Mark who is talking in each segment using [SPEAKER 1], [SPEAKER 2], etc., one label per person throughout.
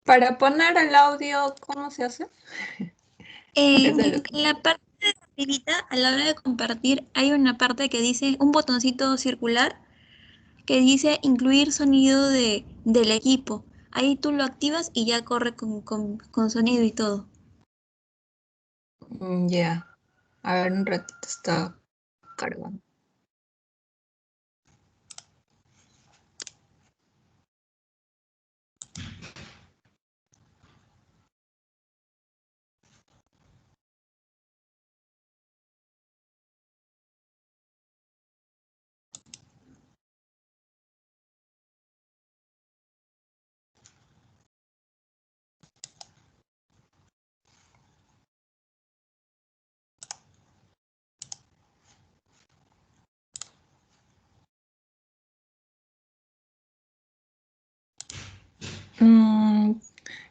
[SPEAKER 1] Para poner el audio, ¿cómo se hace?
[SPEAKER 2] En la parte de arribita, a la hora de compartir, hay una parte que dice, un botoncito circular, que dice incluir sonido del equipo. Ahí tú lo activas y ya corre con sonido y todo.
[SPEAKER 1] Ya. A ver, un ratito está cargando.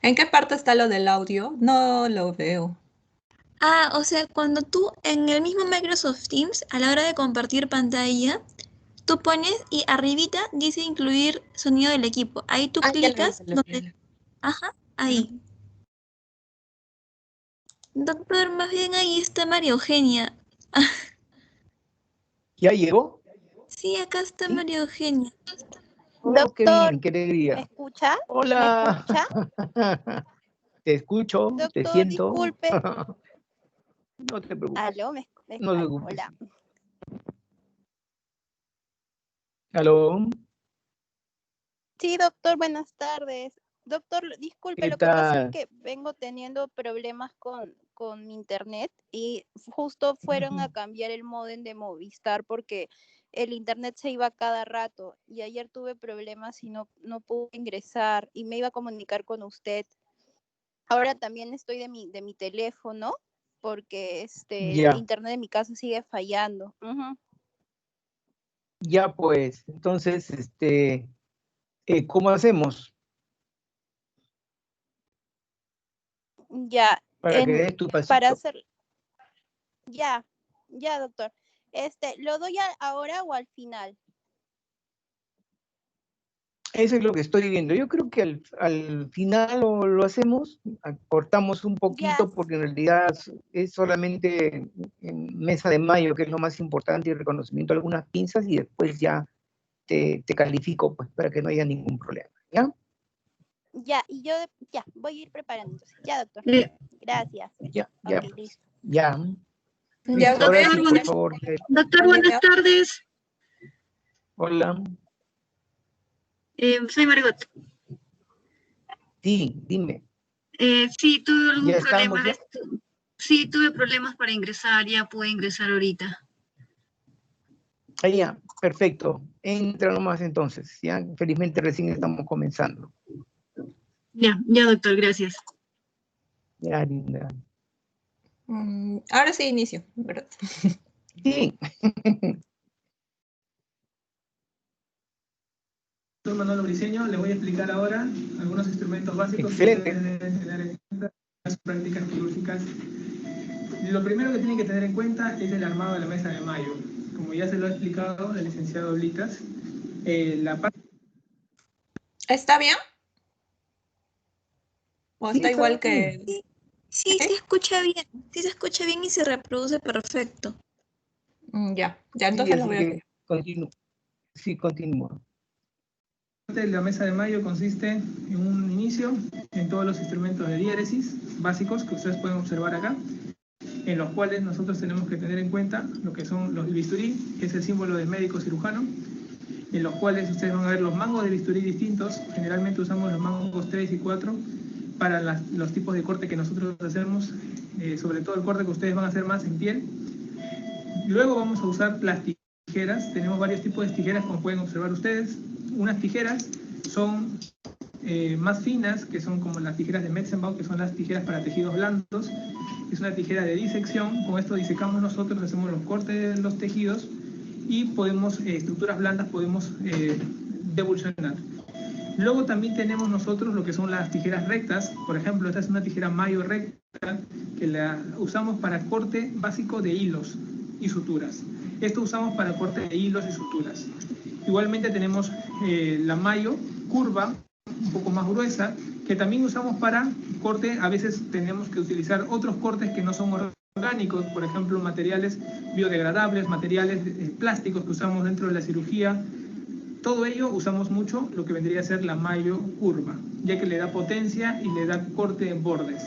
[SPEAKER 1] ¿En qué parte está lo del audio? No lo veo.
[SPEAKER 2] Ah, o sea, cuando tú en el mismo Microsoft Teams, a la hora de compartir pantalla, tú pones y arribita dice incluir sonido del equipo. Ahí tú
[SPEAKER 1] Ah, ya lo vi,
[SPEAKER 2] clicas
[SPEAKER 1] ya lo vi.
[SPEAKER 2] donde, ajá, ahí. Doctor, más bien ahí está María Eugenia.
[SPEAKER 3] ¿Ya llegó?
[SPEAKER 2] Sí, acá está
[SPEAKER 3] ¿Sí?
[SPEAKER 2] María Eugenia.
[SPEAKER 3] Oh, qué
[SPEAKER 4] Doctor,
[SPEAKER 3] bien, qué alegría.
[SPEAKER 4] ¿me escucha?
[SPEAKER 3] Hola.
[SPEAKER 4] ¿Me escucha?
[SPEAKER 3] Te escucho, te
[SPEAKER 4] Doctor,
[SPEAKER 3] siento.
[SPEAKER 4] disculpe.
[SPEAKER 3] No te preocupes.
[SPEAKER 4] ¿Aló?
[SPEAKER 3] No te preocupes.
[SPEAKER 4] Hola.
[SPEAKER 3] ¿Aló?
[SPEAKER 4] Sí, doctor, buenas tardes. Doctor, disculpe,
[SPEAKER 3] ¿Qué
[SPEAKER 4] lo que pasa es
[SPEAKER 3] tal?
[SPEAKER 4] que vengo teniendo problemas con mi internet y justo fueron a cambiar el módem de Movistar porque el internet se iba cada rato y ayer tuve problemas y no pude ingresar y me iba a comunicar con usted. Ahora también estoy de mi teléfono porque el
[SPEAKER 3] Ya,
[SPEAKER 4] internet de mi casa sigue fallando.
[SPEAKER 3] ya pues. Entonces, ¿cómo hacemos
[SPEAKER 4] Ya,
[SPEAKER 3] para que des tu
[SPEAKER 4] para
[SPEAKER 3] pasito?
[SPEAKER 4] hacer, ya, doctor. ¿Lo doy ahora o al final?
[SPEAKER 3] Eso es lo que estoy viendo. Yo creo que al final lo hacemos, cortamos un
[SPEAKER 4] Ya,
[SPEAKER 3] poquito porque en realidad es solamente en Mesa de Mayo, que es lo más importante, y reconocimiento de algunas pinzas, y después ya te califico pues, para que no haya ningún problema. ¿Ya?
[SPEAKER 4] ya, y yo ya, voy a ir preparando entonces. Ya, doctor. Gracias.
[SPEAKER 3] Ya,
[SPEAKER 4] Ok,
[SPEAKER 3] pues,
[SPEAKER 4] listo.
[SPEAKER 3] ya.
[SPEAKER 1] Ya,
[SPEAKER 3] Listo, ahora sí, por
[SPEAKER 1] doctor,
[SPEAKER 3] favor.
[SPEAKER 5] Doctor, buenas tardes.
[SPEAKER 3] Hola.
[SPEAKER 5] Soy Margot.
[SPEAKER 3] Sí, dime.
[SPEAKER 5] Sí, tuve algún
[SPEAKER 3] ¿Ya
[SPEAKER 5] problema.
[SPEAKER 3] estamos ya?
[SPEAKER 5] Sí, tuve problemas para ingresar, ya pude ingresar ahorita.
[SPEAKER 3] Ahí ya, perfecto. Entra nomás entonces. Ya, felizmente recién estamos comenzando.
[SPEAKER 5] Ya, doctor, gracias.
[SPEAKER 3] Ya, linda.
[SPEAKER 1] ahora sí inicio, ¿verdad?
[SPEAKER 3] Sí.
[SPEAKER 6] Soy Manuel Briceño, les voy a explicar ahora algunos instrumentos básicos
[SPEAKER 3] Excelente.
[SPEAKER 6] que ustedes deben tener en cuenta en las prácticas quirúrgicas. Lo primero que tienen que tener en cuenta es el armado de la mesa de Mayo. Como ya se lo ha explicado el licenciado Blitas, la parte...
[SPEAKER 1] ¿Está bien? ¿O
[SPEAKER 3] Sí,
[SPEAKER 1] está
[SPEAKER 3] está
[SPEAKER 1] igual
[SPEAKER 3] bien.
[SPEAKER 1] que...?
[SPEAKER 2] Sí, se escucha bien. Sí, se escucha bien y se reproduce perfecto.
[SPEAKER 1] Ya,
[SPEAKER 3] Sí,
[SPEAKER 1] entonces lo
[SPEAKER 3] así
[SPEAKER 1] voy a
[SPEAKER 3] que
[SPEAKER 1] hacer.
[SPEAKER 3] continúa. Sí, continúa.
[SPEAKER 6] La mesa de Mayo consiste en un inicio en todos los instrumentos de diéresis básicos que ustedes pueden observar acá, en los cuales nosotros tenemos que tener en cuenta lo que son los bisturí, que es el símbolo del médico cirujano, en los cuales ustedes van a ver los mangos de bisturí distintos. Generalmente usamos los mangos 3 y 4 para los tipos de corte que nosotros hacemos, sobre todo el corte que ustedes van a hacer más en piel. Luego vamos a usar las tijeras. Tenemos varios tipos de tijeras, como pueden observar ustedes. Unas tijeras son más finas, que son como las tijeras de Metzenbaum, que son las tijeras para tejidos blandos. Es una tijera de disección. Con esto disecamos nosotros, hacemos los cortes de los tejidos y podemos, estructuras blandas podemos devulsionar. Luego también tenemos nosotros lo que son las tijeras rectas. Por ejemplo, esta es una tijera Mayo recta que la usamos para corte básico de hilos y suturas. Esto usamos para corte de hilos y suturas. Igualmente tenemos la Mayo curva, un poco más gruesa, que también usamos para corte. A veces tenemos que utilizar otros cortes que no son orgánicos, por ejemplo, materiales biodegradables, materiales plásticos que usamos dentro de la cirugía. Todo ello usamos mucho lo que vendría a ser la mayo curva, ya que le da potencia y le da corte en bordes.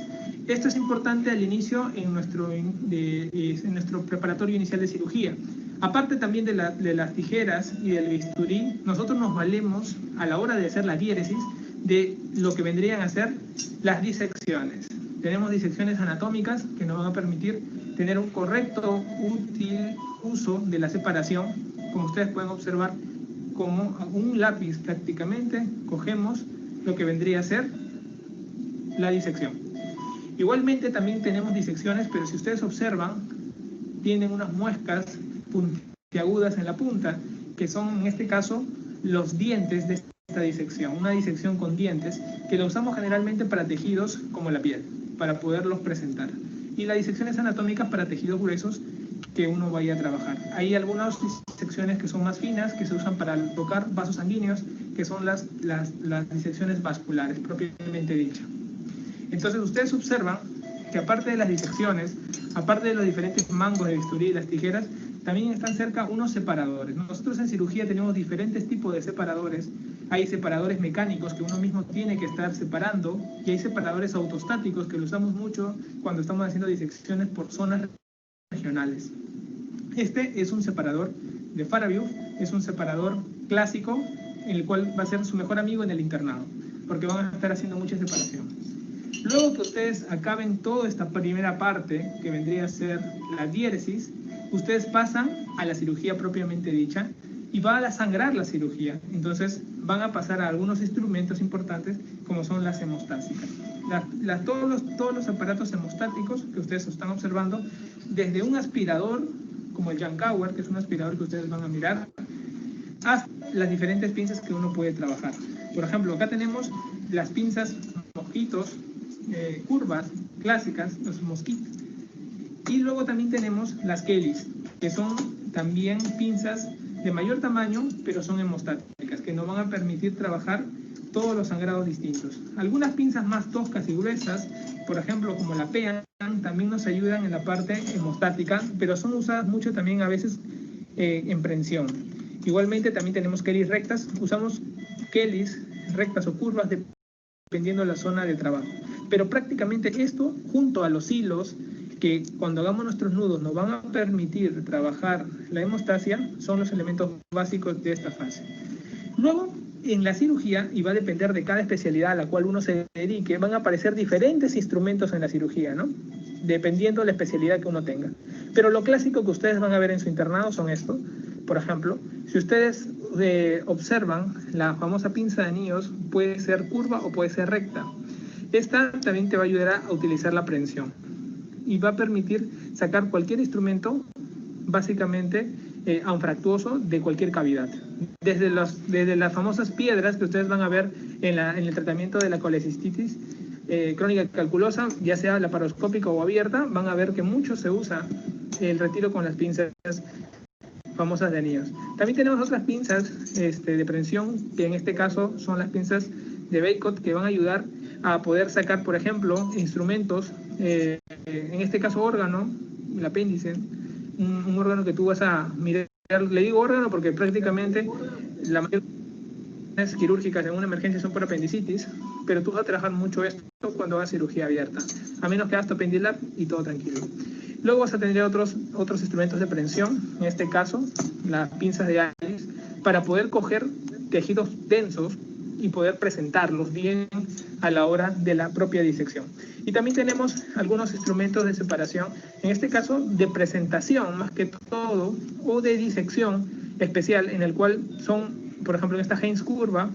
[SPEAKER 6] Esto es importante al inicio en nuestro preparatorio inicial de cirugía. Aparte también de las tijeras y del bisturí, nosotros nos valemos a la hora de hacer la diéresis de lo que vendrían a ser las disecciones. Tenemos disecciones anatómicas que nos van a permitir tener un correcto, útil uso de la separación. Como ustedes pueden observar, como un lápiz prácticamente cogemos lo que vendría a ser la disección. Igualmente también tenemos disecciones, pero si ustedes observan, tienen unas muescas puntiagudas en la punta, que son en este caso los dientes de esta disección. Una disección con dientes que la usamos generalmente para tejidos como la piel, para poderlos presentar. Y las disecciones anatómicas para tejidos gruesos que uno vaya a trabajar. Hay algunas disecciones que son más finas, que se usan para tocar vasos sanguíneos, que son las disecciones vasculares, propiamente dicha. Entonces ustedes observan que aparte de las disecciones, aparte de los diferentes mangos de bisturí y las tijeras, también están cerca unos separadores. Nosotros en cirugía tenemos diferentes tipos de separadores. Hay separadores mecánicos que uno mismo tiene que estar separando, y hay separadores autostáticos que lo usamos mucho cuando estamos haciendo disecciones por zonas regionales. Este es un separador de FARAVIEW, es un separador clásico, en el cual va a ser su mejor amigo en el internado, porque van a estar haciendo mucha separación. Luego que ustedes acaben toda esta primera parte, que vendría a ser la diéresis, ustedes pasan a la cirugía propiamente dicha, y va a sangrar la cirugía. Entonces van a pasar a algunos instrumentos importantes, como son las hemostásicas. Todos los aparatos hemostáticos que ustedes están observando, desde un aspirador como el Yankauer, que es un aspirador que ustedes van a mirar, hasta las diferentes pinzas que uno puede trabajar. Por ejemplo, acá tenemos las pinzas mosquitos, curvas clásicas, los mosquitos. Y luego también tenemos las Kellys, que son también pinzas de mayor tamaño, pero son hemostáticas, que nos van a permitir trabajar todos los sangrados distintos. Algunas pinzas más toscas y gruesas, por ejemplo como la PEAN, también nos ayudan en la parte hemostática, pero son usadas mucho también a veces en prensión. Igualmente también tenemos Kellys rectas. Usamos Kellys rectas o curvas dependiendo de la zona de trabajo. Pero prácticamente esto, junto a los hilos, que cuando hagamos nuestros nudos nos van a permitir trabajar la hemostasia, son los elementos básicos de esta fase. Luego, en la cirugía, y va a depender de cada especialidad a la cual uno se dedique, van a aparecer diferentes instrumentos en la cirugía, ¿no? Dependiendo de la especialidad que uno tenga. Pero lo clásico que ustedes van a ver en su internado son estos. Por ejemplo, si ustedes observan, la famosa pinza de anillos puede ser curva o puede ser recta. Esta también te va a ayudar a utilizar la prensión y va a permitir sacar cualquier instrumento, básicamente anfractuoso, de cualquier cavidad. Desde las famosas piedras que ustedes van a ver en el tratamiento de la colecistitis crónica calculosa, ya sea laparoscópica o abierta, van a ver que mucho se usa el retiro con las pinzas famosas de anillos. También tenemos otras pinzas de prensión, que en este caso son las pinzas de Bacot, que van a ayudar a poder sacar, por ejemplo, instrumentos, en este caso órgano, el apéndice, un órgano que tú vas a mirar. Le digo órgano porque prácticamente la mayoría de las quirúrgicas en una emergencia son por apendicitis, pero tú vas a trabajar mucho esto cuando hagas cirugía abierta, a menos que hagas tu apendilab y todo tranquilo. Luego vas a tener otros instrumentos de prensión, en este caso las pinzas de Alice, para poder coger tejidos densos y poder presentarlos bien a la hora de la propia disección. Y también tenemos algunos instrumentos de separación, en este caso de presentación más que todo, o de disección especial, en el cual son, por ejemplo, en esta Heinz curva,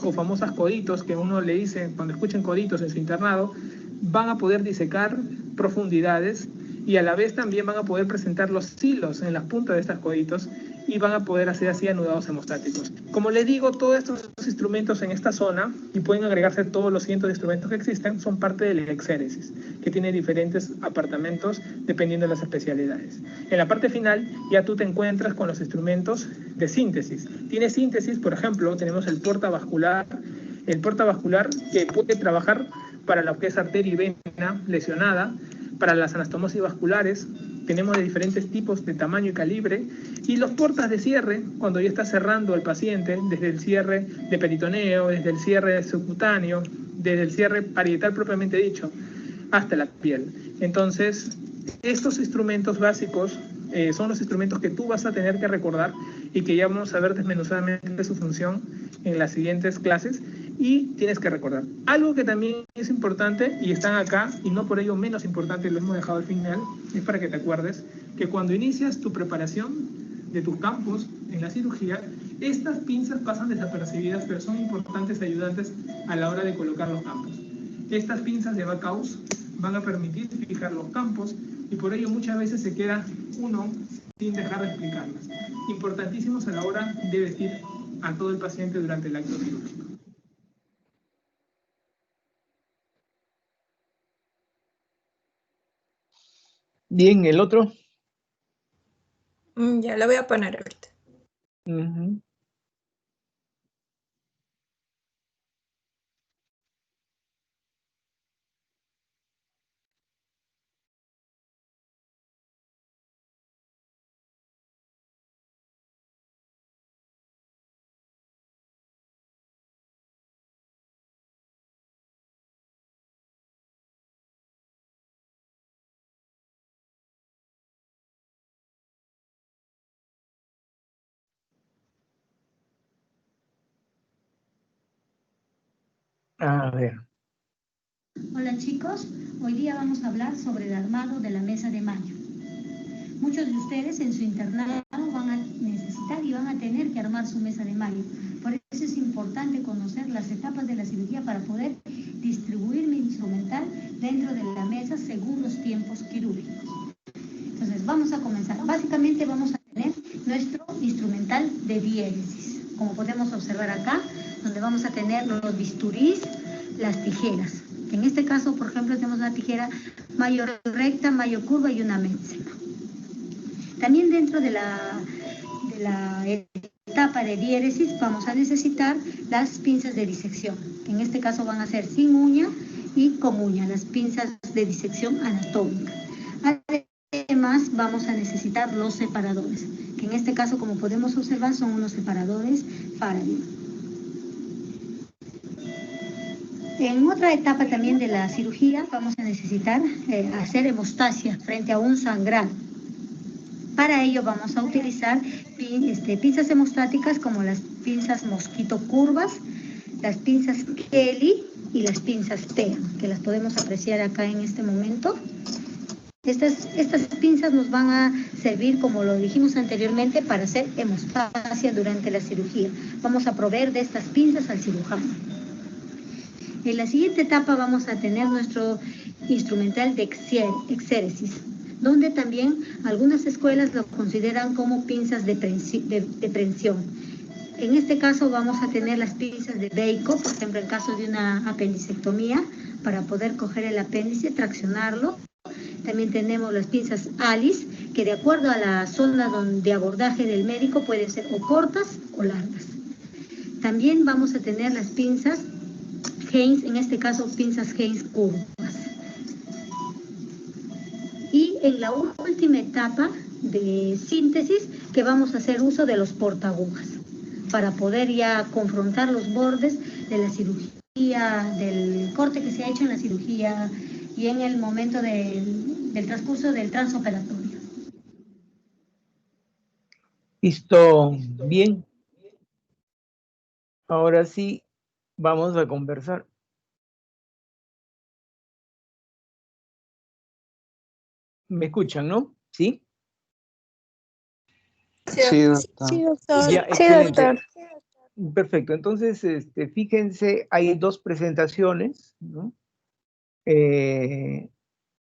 [SPEAKER 6] o famosas coditos, que uno le dice, cuando escuchen coditos en su internado, van a poder disecar profundidades y a la vez también van a poder presentar los hilos en las puntas de estos coditos y van a poder hacer así anudados hemostáticos. Como les digo, todos estos instrumentos en esta zona, y pueden agregarse todos los cientos de instrumentos que existen, son parte de la exéresis, que tiene diferentes apartamentos dependiendo de las especialidades. En la parte final ya tú te encuentras con los instrumentos de síntesis. Tiene síntesis, por ejemplo, tenemos el portavascular, El portavascular, que puede trabajar para lo que es arteria y vena lesionada, para las anastomosis vasculares, tenemos de diferentes tipos de tamaño y calibre, y los portas de cierre, cuando ya está cerrando el paciente, desde el cierre de peritoneo, desde el cierre subcutáneo, desde el cierre parietal propiamente dicho, hasta la piel. Entonces, estos instrumentos básicos son los instrumentos que tú vas a tener que recordar y que ya vamos a ver desmenuzadamente su función en las siguientes clases, y tienes que recordar. Algo que también es importante, y están acá, y no por ello menos importante, lo hemos dejado al final, es para que te acuerdes que cuando inicias tu preparación de tus campos en la cirugía, estas pinzas pasan desapercibidas, pero son importantes ayudantes a la hora de colocar los campos. Estas pinzas de Backaus van a permitir fijar los campos, y por ello muchas veces se queda uno sin dejar de explicarlas. Importantísimos a la hora de vestir a todo el paciente durante el acto quirúrgico.
[SPEAKER 3] Bien, el otro.
[SPEAKER 1] Ya lo voy a poner ahorita.
[SPEAKER 3] Ujú. A ver.
[SPEAKER 7] Hola chicos, hoy día vamos a hablar sobre el armado de la mesa de mayo. Muchos de ustedes en su internado van a necesitar y van a tener que armar su mesa de mayo. Por eso es importante conocer las etapas de la cirugía para poder distribuir mi instrumental dentro de la mesa según los tiempos quirúrgicos. Entonces vamos a comenzar. Básicamente vamos a tener nuestro instrumental de diéresis, como podemos observar acá, donde vamos a tener los bisturís, las tijeras. En este caso, por ejemplo, tenemos una tijera mayo recta, mayo curva y una ménzima. También dentro de la etapa de diéresis vamos a necesitar las pinzas de disección. En este caso van a ser sin uña y con uña, las pinzas de disección anatómica. Además vamos a necesitar los separadores, que en este caso, como podemos observar, son unos separadores Faraday. En otra etapa también de la cirugía vamos a necesitar hacer hemostasia frente a un sangrado. Para ello vamos a utilizar pinzas hemostáticas como las pinzas mosquito curvas, las pinzas Kelly y las pinzas TEA, que las podemos apreciar acá en este momento. Estas pinzas nos van a servir, como lo dijimos anteriormente, para hacer hemostasia durante la cirugía. Vamos a proveer de estas pinzas al cirujano. En la siguiente etapa vamos a tener nuestro instrumental de exéresis, donde también algunas escuelas lo consideran como pinzas de prensión. En este caso vamos a tener las pinzas de Bacon, por ejemplo, en caso de una apendicectomía, para poder coger el apéndice, traccionarlo. También tenemos las pinzas Alice, que de acuerdo a la zona de abordaje del médico pueden ser o cortas o largas. También vamos a tener las pinzas Haynes, en este caso pinzas Haynes curvas. Y en la última etapa de síntesis, que vamos a hacer uso de los portaagujas para poder ya confrontar los bordes de la cirugía, del corte que se ha hecho en la cirugía y en el momento del transcurso del transoperatorio.
[SPEAKER 3] Listo, bien. Ahora sí, vamos a conversar. ¿Me escuchan, no? ¿Sí?
[SPEAKER 1] Sí,
[SPEAKER 8] doctor.
[SPEAKER 4] Sí, doctor.
[SPEAKER 3] Ya, excelente. Perfecto. Entonces, fíjense, hay dos presentaciones, ¿no?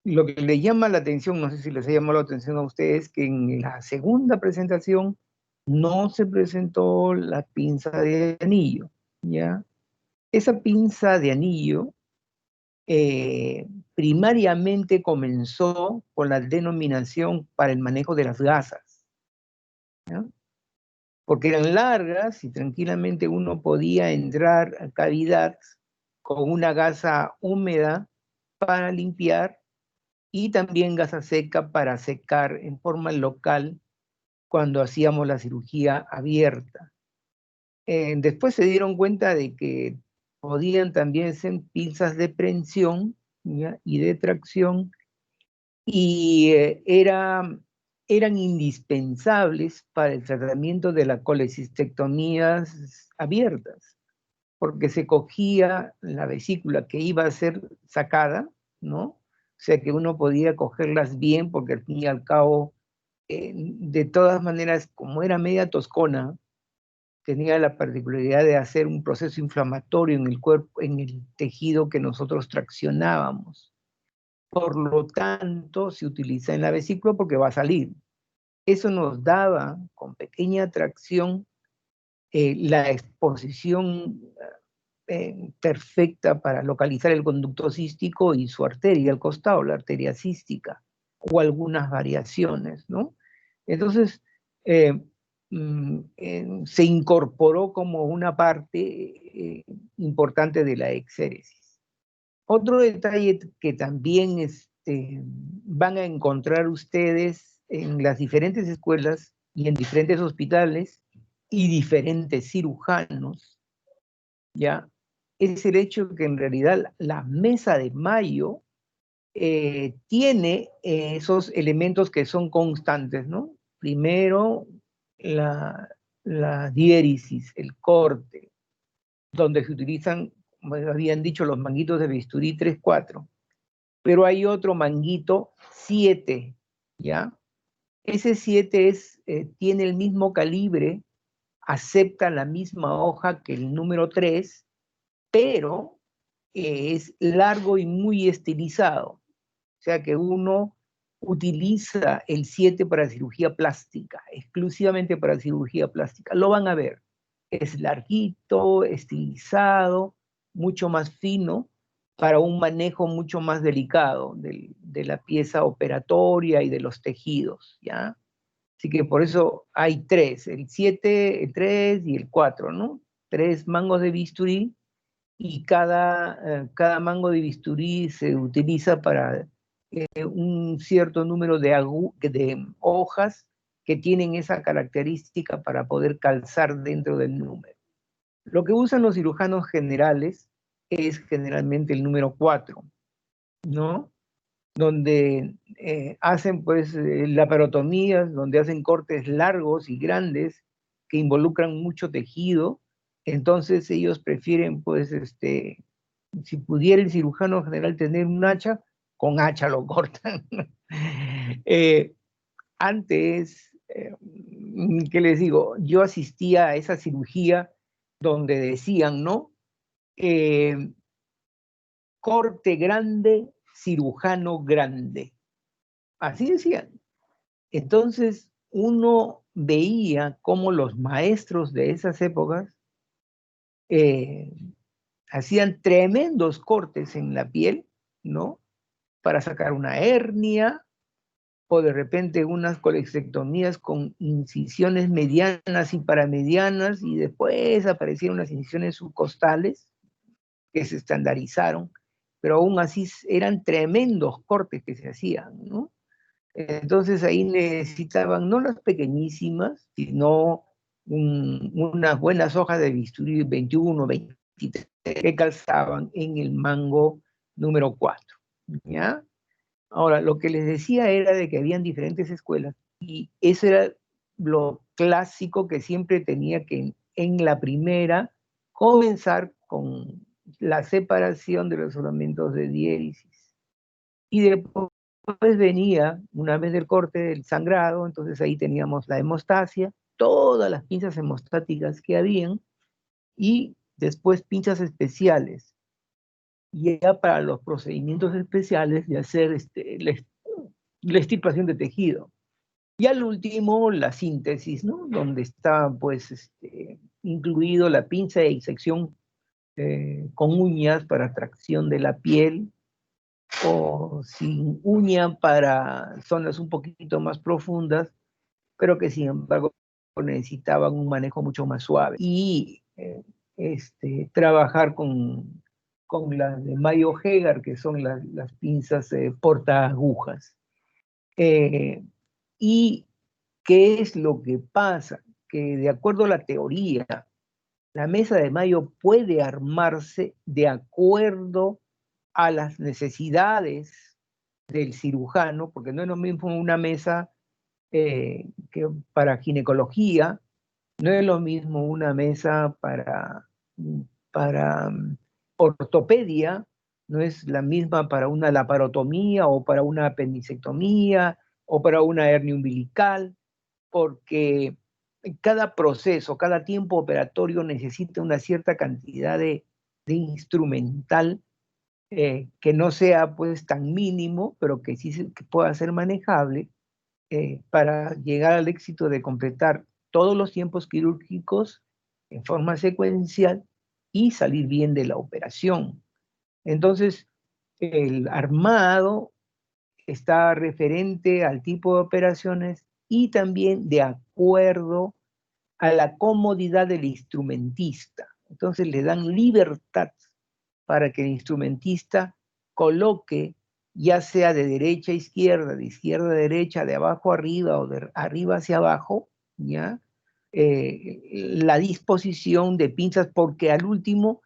[SPEAKER 3] Lo que les llama la atención, no sé si les ha llamado la atención a ustedes, que en la segunda presentación no se presentó la pinza de anillo, ¿ya? Esa pinza de anillo primariamente comenzó con la denominación para el manejo de las gasas, ¿ya? porque eran largas y tranquilamente uno podía entrar a cavidad con una gasa húmeda para limpiar y también gasa seca para secar en forma local cuando hacíamos la cirugía abierta. Después se dieron cuenta de que podían también ser pinzas de prensión, ¿ya?, y de tracción, y eran indispensables para el tratamiento de las colecistectomías abiertas, porque se cogía la vesícula que iba a ser sacada, ¿no? O sea que uno podía cogerlas bien, porque al fin y al cabo, de todas maneras, como era media toscona, tenía la particularidad de hacer un proceso inflamatorio en el cuerpo, en el tejido que nosotros traccionábamos. Por lo tanto, se utiliza en la vesícula porque va a salir. Eso nos daba, con pequeña tracción, la exposición perfecta para localizar el conducto cístico y su arteria al costado, la arteria cística, o algunas variaciones, ¿no? Entonces, se incorporó como una parte importante de la exéresis. Otro detalle que también van a encontrar ustedes en las diferentes escuelas y en diferentes hospitales y diferentes cirujanos, ¿ya?, es el hecho que en realidad la mesa de Mayo tiene esos elementos que son constantes, ¿no? Primero, la diéresis, el corte, donde se utilizan, como habían dicho, los manguitos de bisturí 3-4, pero hay otro manguito 7, ¿ya? Ese 7 tiene el mismo calibre, acepta la misma hoja que el número 3, pero es largo y muy estilizado. O sea que uno utiliza el 7 para cirugía plástica, exclusivamente para cirugía plástica. Lo van a ver. Es larguito, estilizado, mucho más fino, para un manejo mucho más delicado de la pieza operatoria y de los tejidos, ¿ya? Así que por eso hay 3, el 7, el 3 y el 4, ¿no? 3 mangos de bisturí, y cada mango de bisturí se utiliza para un cierto número de hojas que tienen esa característica para poder calzar dentro del número. Lo que usan los cirujanos generales es generalmente el número 4, ¿no? Donde hacen pues laparotomías, donde hacen cortes largos y grandes que involucran mucho tejido. Entonces ellos prefieren pues si pudiera el cirujano general tener un hacha, con hacha lo cortan. Antes, ¿qué les digo? Yo asistía a esa cirugía donde decían, ¿no? Corte grande, cirujano grande. Así decían. Entonces uno veía cómo los maestros de esas épocas hacían tremendos cortes en la piel, ¿no? Para sacar una hernia, o de repente unas colecistectomías con incisiones medianas y paramedianas, y después aparecieron unas incisiones subcostales que se estandarizaron, pero aún así eran tremendos cortes que se hacían, ¿no? Entonces ahí necesitaban no las pequeñísimas, sino unas buenas hojas de bisturí 21, 23, que calzaban en el mango número 4, ¿ya? Ahora, lo que les decía era de que habían diferentes escuelas, y eso era lo clásico que siempre tenía que en la primera comenzar con la separación de los filamentos de diéresis. Y después venía, una vez del corte, del sangrado, entonces ahí teníamos la hemostasia, todas las pinzas hemostáticas que habían, y después pinzas especiales, ya para los procedimientos especiales de hacer la extirpación de tejido. Y al último, la síntesis, ¿no? Donde está, pues, incluido la pinza de disección con uñas para tracción de la piel, o sin uña para zonas un poquito más profundas, pero que sin embargo necesitaban un manejo mucho más suave. Y trabajar con las de Mayo Hegar, que son las pinzas porta agujas. ¿Y qué es lo que pasa? Que de acuerdo a la teoría, la mesa de Mayo puede armarse de acuerdo a las necesidades del cirujano, porque no es lo mismo una mesa que para ginecología, no es lo mismo una mesa para ortopedia, no es la misma para una laparotomía o para una apendicectomía o para una hernia umbilical, porque cada proceso, cada tiempo operatorio necesita una cierta cantidad de instrumental que no sea pues tan mínimo, pero que sí que pueda ser manejable para llegar al éxito de completar todos los tiempos quirúrgicos en forma secuencial y salir bien de la operación. Entonces, el armado está referente al tipo de operaciones y también de acuerdo a la comodidad del instrumentista. Entonces le dan libertad para que el instrumentista coloque, ya sea de derecha a izquierda, de izquierda a derecha, de abajo a arriba o de arriba hacia abajo, ¿ya? La disposición de pinzas, porque al último,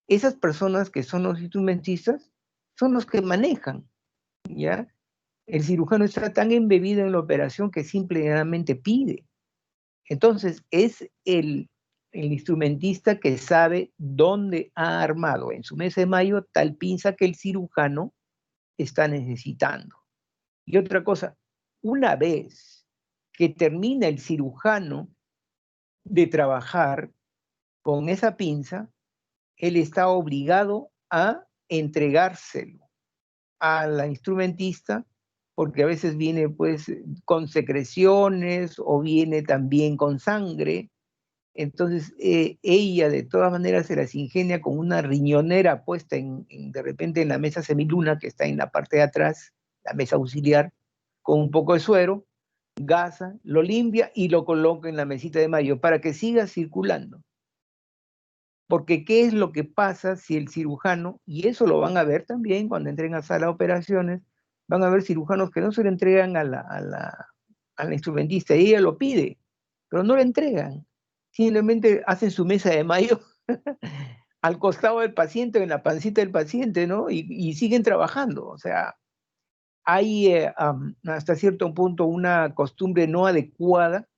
[SPEAKER 3] esas personas que son los instrumentistas son los que manejan, ¿ya? El cirujano está tan embebido en la operación que simplemente pide. Entonces, es el instrumentista que sabe dónde ha armado en su mesa de Mayo tal pinza que el cirujano está necesitando. Y otra cosa, una vez que termina el cirujano de trabajar con esa pinza, él está obligado a entregárselo a la instrumentista, porque a veces viene pues con secreciones o viene también con sangre. Entonces ella de todas maneras se las ingenia con una riñonera puesta de repente en la mesa semiluna que está en la parte de atrás, la mesa auxiliar, con un poco de suero, gasa, lo limpia y lo coloca en la mesita de Mayo para que siga circulando. Porque ¿qué es lo que pasa si el cirujano, y eso lo van a ver también cuando entren a sala de operaciones, van a ver cirujanos que no se le entregan a la instrumentista, y ella lo pide, pero no le entregan. Simplemente hacen su mesa de Mayo al costado del paciente, en la pancita del paciente, ¿no? Y siguen trabajando. O sea, hay hasta cierto punto una costumbre no adecuada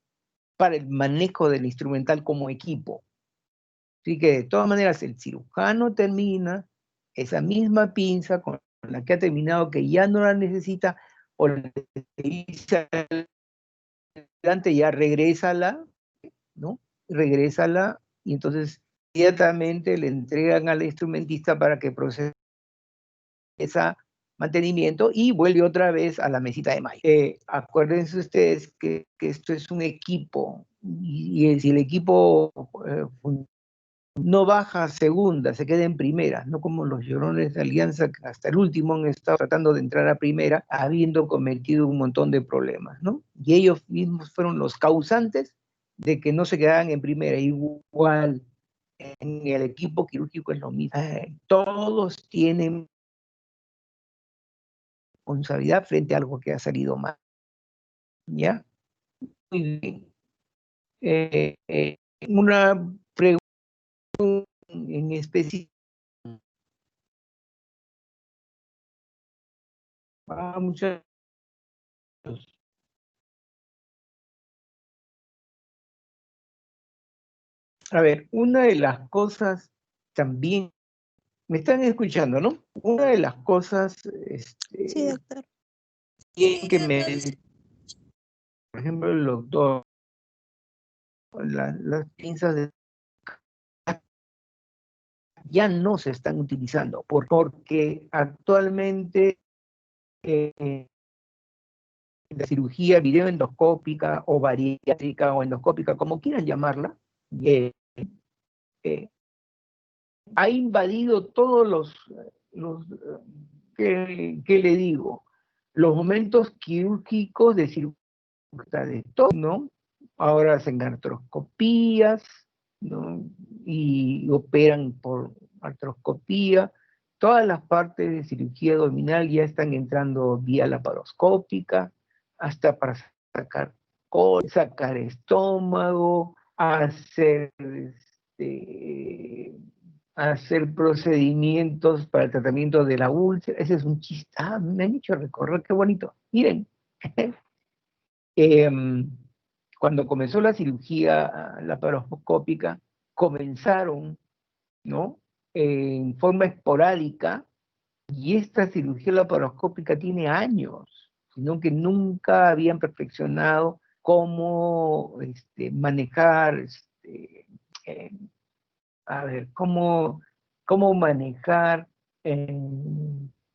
[SPEAKER 3] para el manejo del instrumental como equipo. Así que de todas maneras el cirujano termina esa misma pinza con la que ha terminado, que ya no la necesita, o le dice adelante, ya regrésala, ¿no? Regrésala, y entonces inmediatamente le entregan al instrumentista para que procese ese mantenimiento y vuelve otra vez a la mesita de Mayo. Acuérdense ustedes que esto es un equipo, y si el equipo no baja a segunda, se queda en primera, no como los llorones de Alianza que hasta el último han estado tratando de entrar a primera, habiendo cometido un montón de problemas, ¿no? Y ellos mismos fueron los causantes de que no se quedaran en primera. Igual en el equipo quirúrgico es lo mismo. Todos tienen responsabilidad frente a algo que ha salido mal. ¿Ya? Muy bien. Una pregunta en específico. Muchas. A ver, una de las cosas también, me están escuchando, ¿no? Una de las cosas
[SPEAKER 4] Sí, doctor.
[SPEAKER 3] que por ejemplo, el doctor, las pinzas ya no se están utilizando porque actualmente la cirugía videoendoscópica o bariátrica o endoscópica, como quieran llamarla, ha invadido todos los ¿qué le digo? Los momentos quirúrgicos de cirugía de todo, ¿no? ahora hacen artroscopías, ¿no? Y operan por artroscopía. Todas las partes de cirugía abdominal ya están entrando vía laparoscópica, hasta para sacar colon, sacar estómago, hacer procedimientos para el tratamiento de la úlcera. Ese es un chiste. Ah, me han hecho recorrer, qué bonito. Miren, cuando comenzó la cirugía laparoscópica, comenzaron, ¿no? En forma esporádica, y esta cirugía laparoscópica tiene años, sino que nunca habían perfeccionado cómo manejar, cómo manejar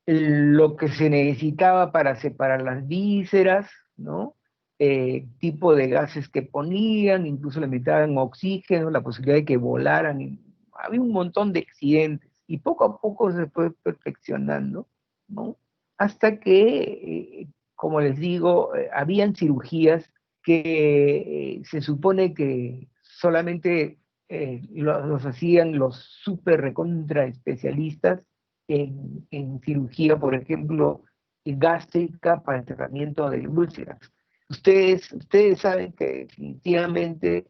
[SPEAKER 3] lo que se necesitaba para separar las vísceras, ¿no? Tipo de gases que ponían, incluso le metían oxígeno, la posibilidad de que volaran. Había un montón de accidentes y poco a poco se fue perfeccionando, ¿no? Hasta que, como les digo, habían cirugías que se supone que solamente los hacían los súper recontra especialistas en cirugía, por ejemplo, gástrica para el tratamiento de úlceras. Ustedes saben que definitivamente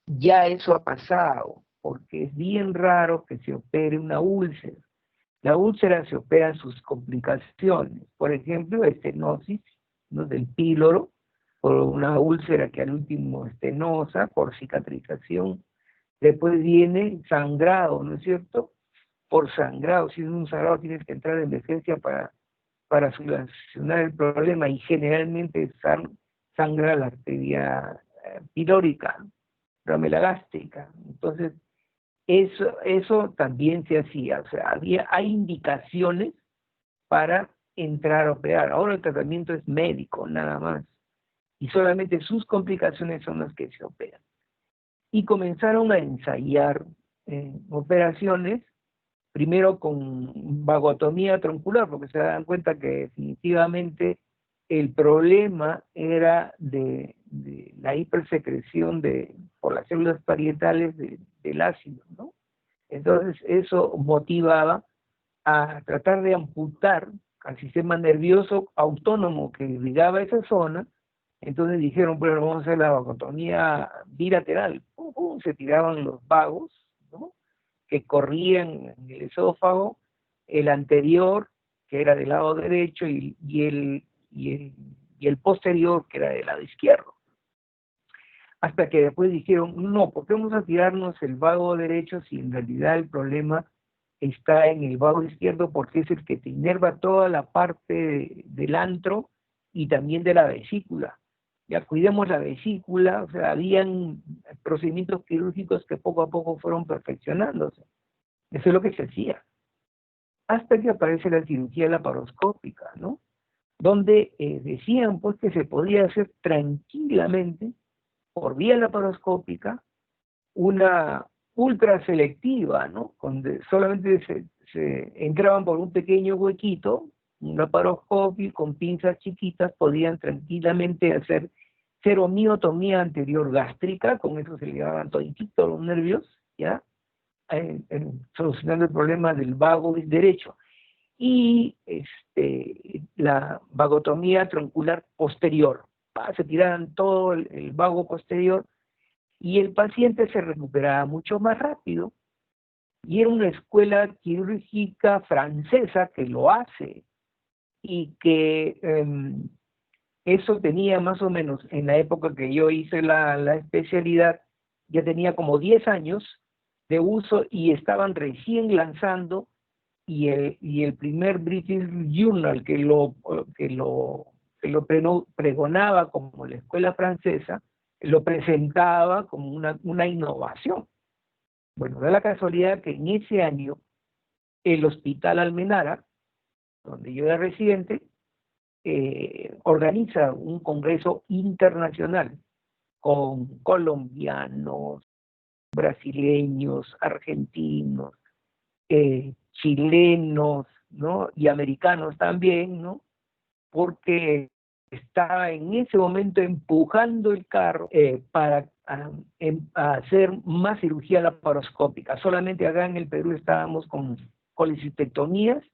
[SPEAKER 3] ya eso ha pasado, porque es bien raro que se opere una úlcera. La úlcera se opera en sus complicaciones, por ejemplo, estenosis, ¿no? Del píloro, por una úlcera que al último estenosa, por cicatrización. Después viene sangrado, ¿no es cierto? Por sangrado, si es un sangrado tienes que entrar en emergencia para solucionar el problema, y generalmente sangra la arteria pilórica, ramela gástrica. Entonces, eso también se hacía, o sea, hay indicaciones para entrar a operar. Ahora el tratamiento es médico, nada más, y solamente sus complicaciones son las que se operan. Y comenzaron a ensayar operaciones, primero con vagotomía troncular, porque se dan cuenta que definitivamente el problema era de la hipersecreción por las células parietales del ácido, ¿no? Entonces eso motivaba a tratar de amputar al sistema nervioso autónomo que irrigaba esa zona. Entonces dijeron, bueno, vamos a hacer la vagotomía bilateral. ¡Pum, pum! Se tiraban los vagos, ¿no? Que corrían en el esófago, el anterior, que era del lado derecho, y el posterior, que era del lado izquierdo. Hasta que después dijeron, no, ¿por qué vamos a tirarnos el vago derecho si en realidad el problema está en el vago izquierdo, porque es el que te inerva toda la parte del antro y también de la vesícula? Ya cuidemos la vesícula, o sea, habían procedimientos quirúrgicos que poco a poco fueron perfeccionándose. Eso es lo que se hacía. Hasta que aparece la cirugía laparoscópica, ¿no? Donde decían pues que se podía hacer tranquilamente, por vía laparoscópica, una ultra selectiva, ¿no? Donde solamente se entraban por un pequeño huequito, un laparoscopio, con pinzas chiquitas podían tranquilamente hacer seromiotomía anterior gástrica, con eso se le daban todititos los nervios, ¿ya? Solucionando el problema del vago derecho. Y la vagotomía troncular posterior. Se tiraban todo el vago posterior y el paciente se recuperaba mucho más rápido. Y era una escuela quirúrgica francesa que lo hace, y que eso tenía más o menos, en la época que yo hice la especialidad, ya tenía como 10 años de uso, y estaban recién lanzando, y el primer British Journal que lo pregonaba como la escuela francesa, lo presentaba como una innovación. Bueno, da la casualidad que en ese año el Hospital Almenara, donde yo era residente, organiza un congreso internacional con colombianos, brasileños, argentinos, chilenos, ¿no? Y americanos también, ¿no? Porque estaba en ese momento empujando el carro para hacer más cirugía laparoscópica. Solamente acá en el Perú estábamos con colecistectomías,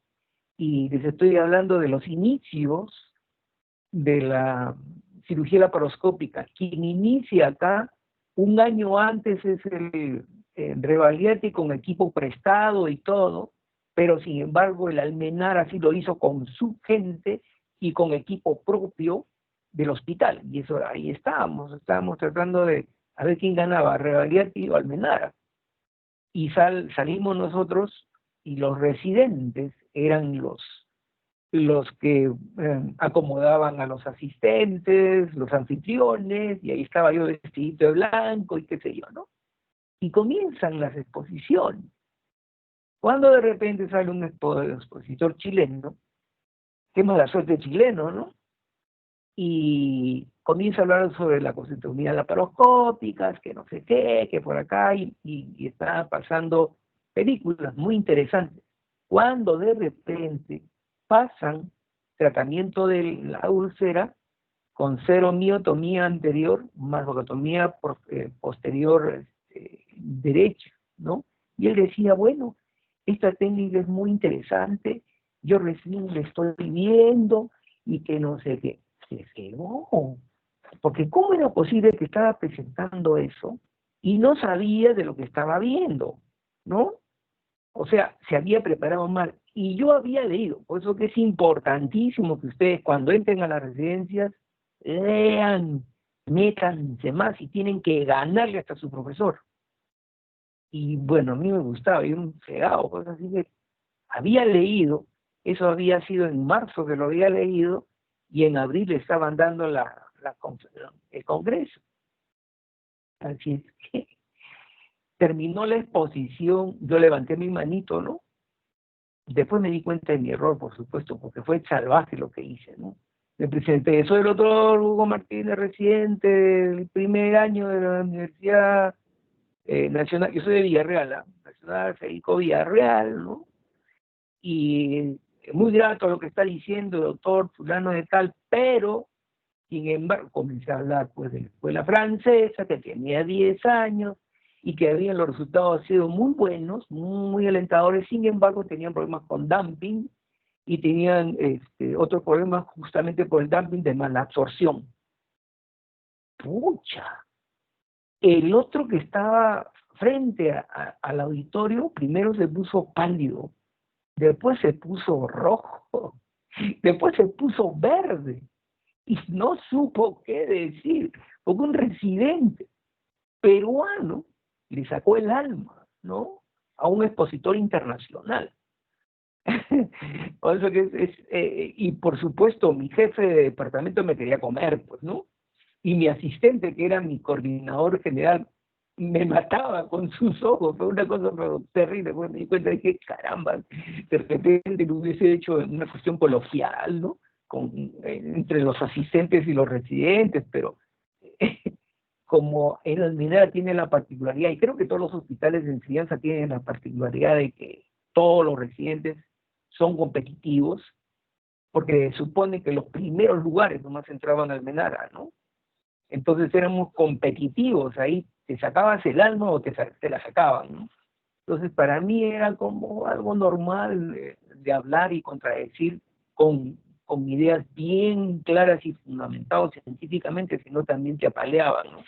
[SPEAKER 3] y les estoy hablando de los inicios de la cirugía laparoscópica. Quien inicia acá un año antes es el Revalliati, con equipo prestado y todo, pero sin embargo el Almenara sí lo hizo con su gente y con equipo propio del hospital. Y eso, ahí estábamos tratando de a ver quién ganaba, Revalliati o Almenara. Y salimos nosotros, y los residentes eran los que acomodaban a los asistentes, los anfitriones, y ahí estaba yo vestidito de blanco y qué sé yo, ¿no? Y comienzan las exposiciones. Cuando de repente sale un expositor chileno, qué mala suerte chileno, ¿no? Y comienza a hablar sobre la colecistectomía laparoscópicas, que no sé qué, que por acá, y está pasando películas muy interesantes. Cuando de repente pasan tratamiento de la úlcera con cero miotomía anterior más lobotomía posterior derecha, ¿no? Y él decía, bueno, esta técnica es muy interesante, yo recién le estoy viendo y que no sé qué. Se cegó, porque ¿cómo era posible que estaba presentando eso y no sabía de lo que estaba viendo, ¿no? O sea, se había preparado mal. Y yo había leído, por eso que es importantísimo que ustedes cuando entren a las residencias lean, métanse más, y tienen que ganarle hasta a su profesor. Y bueno, a mí me gustaba, yo un cegado, cosas así que había leído, eso había sido en marzo que lo había leído, y en abril le estaban dando el congreso. Así es que terminó la exposición, yo levanté mi manito, ¿no? Después me di cuenta de mi error, por supuesto, porque fue salvaje lo que hice, ¿no? Me presenté, soy el doctor Hugo Martínez, residente del primer año de la Universidad Nacional, yo soy de Villarreal, ¿eh? Nacional Federico Villarreal, ¿no? Y muy grato lo que está diciendo, doctor fulano de tal, pero, sin embargo, comencé a hablar pues de la escuela francesa, que tenía 10 años, y que los resultados han sido muy buenos, muy alentadores. Sin embargo, tenían problemas con dumping, y tenían otros problemas justamente por el dumping de malabsorción. ¡Pucha! El otro que estaba frente al auditorio, primero se puso pálido, después se puso rojo, después se puso verde, y no supo qué decir, porque un residente peruano le sacó el alma, ¿no? A un expositor internacional. Por eso que y por supuesto mi jefe de departamento me quería comer, pues, ¿no? Y mi asistente, que era mi coordinador general, me mataba con sus ojos. Fue una cosa terrible. Pues me di cuenta de que, caramba, de repente lo hubiese hecho en una cuestión coloquial, ¿no? Entre los asistentes y los residentes, pero como el Almenara tiene la particularidad, y creo que todos los hospitales de enseñanza tienen la particularidad de que todos los residentes son competitivos, porque supone que los primeros lugares nomás entraban al Almenara, ¿no? Entonces éramos competitivos, ahí te sacabas el alma o te la sacaban, ¿no? Entonces para mí era como algo normal de hablar y contradecir con ideas bien claras y fundamentadas científicamente, sino también te apaleaban, ¿no?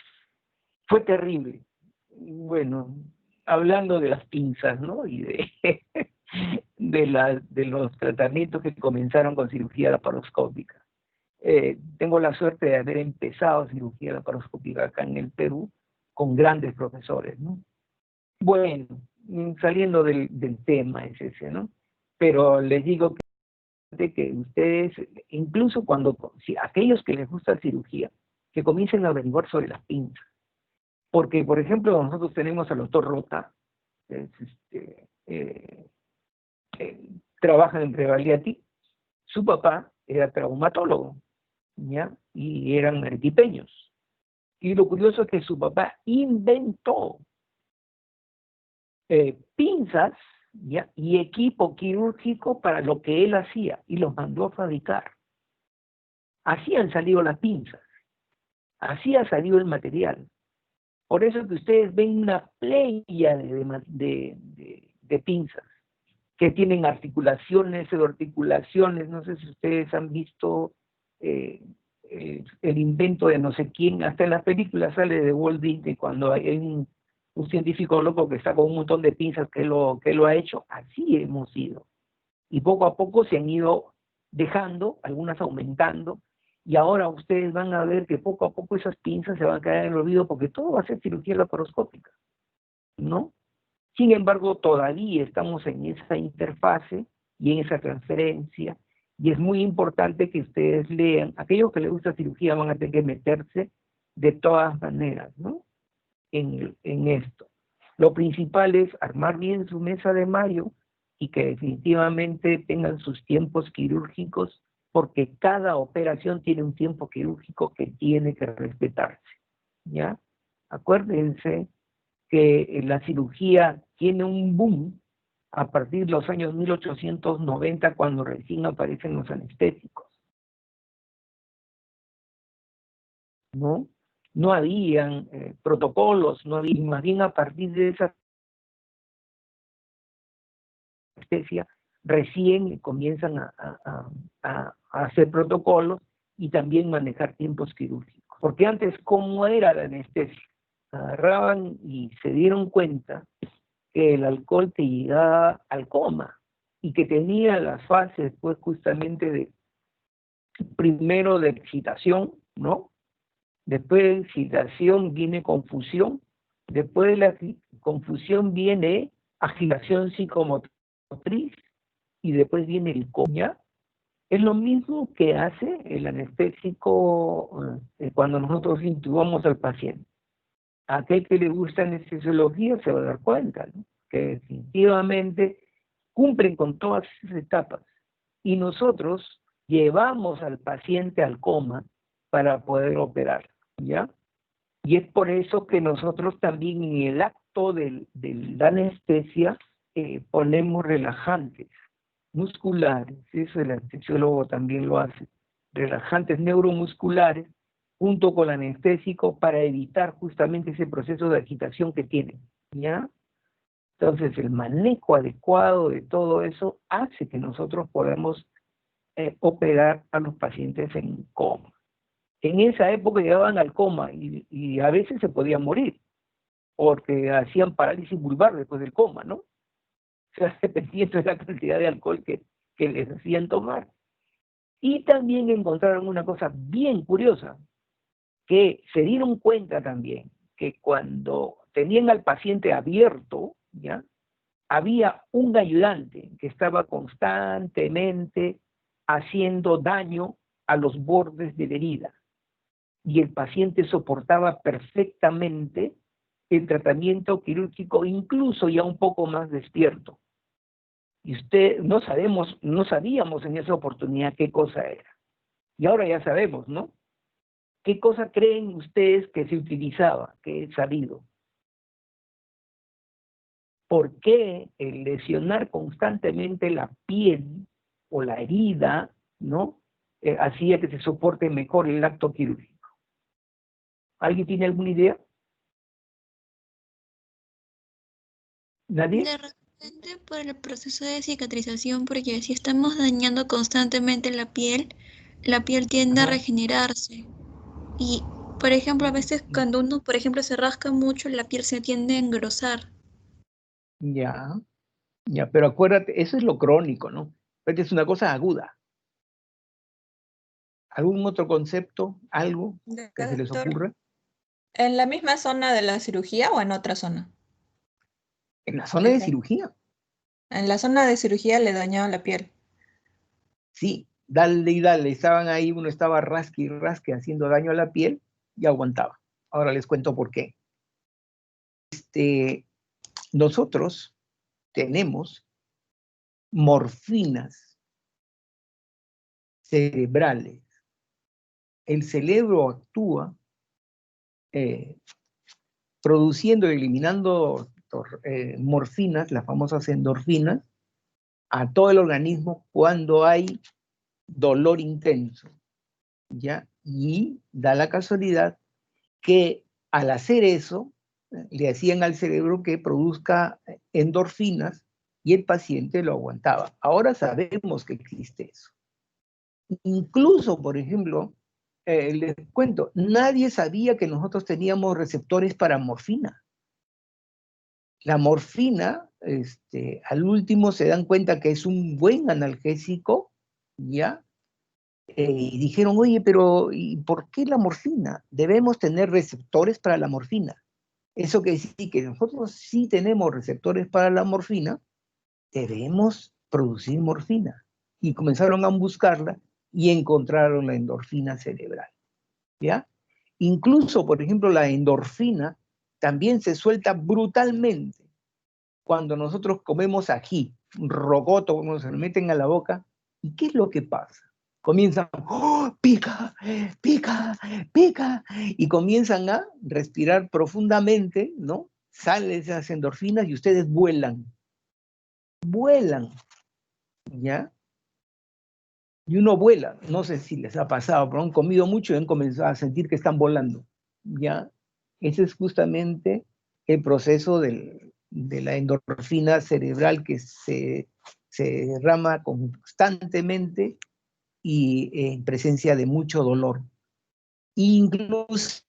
[SPEAKER 3] Fue terrible. Bueno, hablando de las pinzas, ¿no? Y de los tratamientos que comenzaron con cirugía laparoscópica. Tengo la suerte de haber empezado cirugía laparoscópica acá en el Perú con grandes profesores, ¿no? Bueno, saliendo del tema es ese, ¿no? Pero les digo que ustedes, incluso si aquellos que les gusta cirugía, que comiencen a averiguar sobre las pinzas. Porque, por ejemplo, nosotros tenemos al doctor Rota, trabaja en Revalliati, su papá era traumatólogo, ¿ya? Y eran arequipeños. Y lo curioso es que su papá inventó pinzas, ¿ya? Y equipo quirúrgico para lo que él hacía, y los mandó a fabricar. Así han salido las pinzas, así ha salido el material. Por eso que ustedes ven una playa de pinzas que tienen articulaciones, pseudoarticulaciones. No sé si ustedes han visto el invento de no sé quién, hasta en las películas sale de Walt Disney cuando hay un científico loco que está con un montón de pinzas que lo ha hecho. Así hemos ido. Y poco a poco se han ido dejando, algunas aumentando, y ahora ustedes van a ver que poco a poco esas pinzas se van a caer en el olvido porque todo va a ser cirugía laparoscópica, ¿no? Sin embargo, todavía estamos en esa interfase y en esa transferencia, y es muy importante que ustedes lean. Aquellos que les gusta cirugía van a tener que meterse de todas maneras, ¿no? En esto. Lo principal es armar bien su mesa de Mayo y que definitivamente tengan sus tiempos quirúrgicos, porque cada operación tiene un tiempo quirúrgico que tiene que respetarse, ¿ya? Acuérdense que la cirugía tiene un boom a partir de los años 1890, cuando recién aparecen los anestésicos, ¿no? No habían protocolos, no había, más bien a partir de esa anestesia recién comienzan a hacer protocolos y también manejar tiempos quirúrgicos. Porque antes, ¿cómo era la anestesia? Agarraban y se dieron cuenta que el alcohol te llegaba al coma y que tenía las fases, pues, justamente de, primero de excitación, ¿no? Después de excitación viene confusión, después de la confusión viene agitación psicomotriz y después viene el coma. Es lo mismo que hace el anestésico cuando nosotros intubamos al paciente. Aquel que le gusta anestesiología se va a dar cuenta, ¿no? Que definitivamente cumplen con todas esas etapas. Y nosotros llevamos al paciente al coma para poder operar, ¿ya? Y es por eso que nosotros también en el acto de la anestesia ponemos relajantes musculares, eso el anestesiólogo también lo hace, relajantes neuromusculares junto con el anestésico para evitar justamente ese proceso de agitación que tienen, ¿ya? Entonces el manejo adecuado de todo eso hace que nosotros podamos operar a los pacientes en coma. En esa época llegaban al coma y a veces se podían morir porque hacían parálisis vulvar después del coma, ¿no? O sea, dependiendo de la cantidad de alcohol que les hacían tomar. Y también encontraron una cosa bien curiosa, que se dieron cuenta también que cuando tenían al paciente abierto, ¿ya? Había un ayudante que estaba constantemente haciendo daño a los bordes de la herida. Y el paciente soportaba perfectamente el tratamiento quirúrgico, incluso ya un poco más despierto. Y no sabíamos en esa oportunidad qué cosa era. Y ahora ya sabemos, ¿no? ¿Qué cosa creen ustedes que se utilizaba, que es sabido? ¿Por qué el lesionar constantemente la piel o la herida, ¿no? Hacía que se soporte mejor el acto quirúrgico? ¿Alguien tiene alguna idea? ¿Nadie?
[SPEAKER 2] De repente por el proceso de cicatrización, porque si estamos dañando constantemente la piel tiende a regenerarse. Y, por ejemplo, a veces cuando uno, por ejemplo, se rasca mucho, la piel se tiende a engrosar.
[SPEAKER 3] Ya, pero acuérdate, eso es lo crónico, ¿no? Esta es una cosa aguda. ¿Algún otro concepto, algo que se les ocurra?
[SPEAKER 1] ¿En la misma zona de la cirugía o en otra zona?
[SPEAKER 3] En la zona de cirugía.
[SPEAKER 1] En la zona de cirugía le dañaban la piel.
[SPEAKER 3] Sí, dale y dale. Estaban ahí, uno estaba rasque y rasque haciendo daño a la piel y aguantaba. Ahora les cuento por qué. Nosotros tenemos morfinas cerebrales. El cerebro actúa produciendo y eliminando morfinas, las famosas endorfinas, a todo el organismo cuando hay dolor intenso. ¿ya? Y da la casualidad que al hacer eso, le hacían al cerebro que produzca endorfinas y el paciente lo aguantaba. Ahora sabemos que existe eso. Incluso, por ejemplo, les cuento, nadie sabía que nosotros teníamos receptores para morfina. La morfina, al último se dan cuenta que es un buen analgésico, ¿ya? Y dijeron, oye, pero ¿y por qué la morfina? Debemos tener receptores para la morfina. Eso quiere decir que nosotros sí tenemos receptores para la morfina, debemos producir morfina. Y comenzaron a buscarla y encontraron la endorfina cerebral, ¿ya? Incluso, por ejemplo, la endorfina también se suelta brutalmente cuando nosotros comemos ají, un rocoto, cuando se lo meten a la boca. ¿Y qué es lo que pasa? Comienzan, ¡oh, pica, pica, pica! Y comienzan a respirar profundamente, ¿no? Salen esas endorfinas y ustedes vuelan. Vuelan, ¿ya? Y uno vuela. No sé si les ha pasado, pero han comido mucho y han comenzado a sentir que están volando, ¿ya? Ese es justamente el proceso de la endorfina cerebral que se derrama constantemente y en presencia de mucho dolor. Inclusive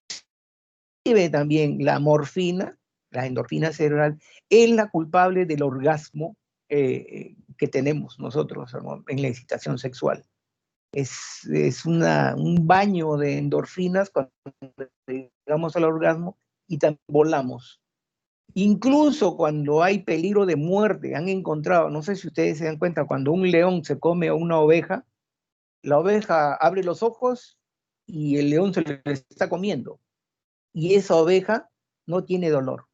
[SPEAKER 3] también la morfina, la endorfina cerebral, es la culpable del orgasmo que tenemos nosotros, ¿no?, en la excitación sexual. Es un baño de endorfinas cuando llegamos al orgasmo y también volamos. Incluso cuando hay peligro de muerte, han encontrado, no sé si ustedes se dan cuenta, cuando un león se come a una oveja, la oveja abre los ojos y el león se le está comiendo. Y esa oveja no tiene dolor.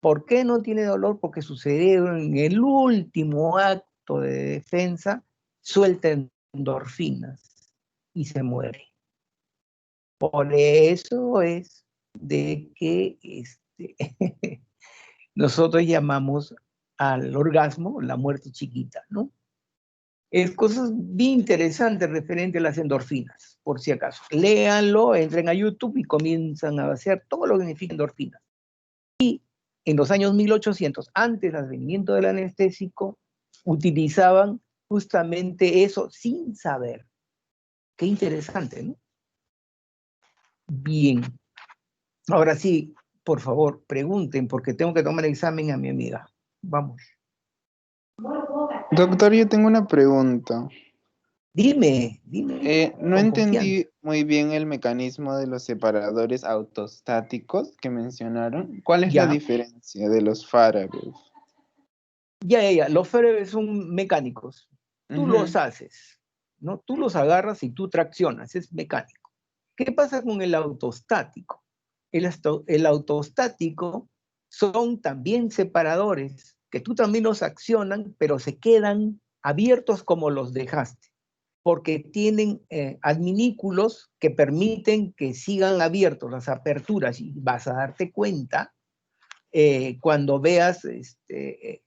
[SPEAKER 3] ¿Por qué no tiene dolor? Porque su cerebro en el último acto de defensa suelta endorfinas y se muere. Por eso es de que nosotros llamamos al orgasmo la muerte chiquita, ¿no? Es cosas bien interesantes referente a las endorfinas, por si acaso. Léanlo, entren a YouTube y comienzan a hacer todo lo que significa endorfinas. Y en los años 1800, antes del advenimiento del anestésico, utilizaban justamente eso sin saber. Qué interesante, ¿no? Bien. Ahora sí, por favor, pregunten, porque tengo que tomar examen a mi amiga. Vamos.
[SPEAKER 8] Doctor, yo tengo una pregunta.
[SPEAKER 3] Dime,
[SPEAKER 8] No
[SPEAKER 3] con
[SPEAKER 8] entendí
[SPEAKER 3] confianza.
[SPEAKER 8] muy bien el mecanismo de los separadores autostáticos que mencionaron. ¿Cuál es la
[SPEAKER 3] Ya,
[SPEAKER 8] diferencia de los Faraday?
[SPEAKER 3] ya. Los Faraday son mecánicos. Tú los haces, ¿no? Tú los agarras y tú traccionas, es mecánico. ¿Qué pasa con el autostático? El autostático son también separadores que tú también los accionan, pero se quedan abiertos como los dejaste, porque tienen adminículos que permiten que sigan abiertos las aperturas, y vas a darte cuenta cuando veas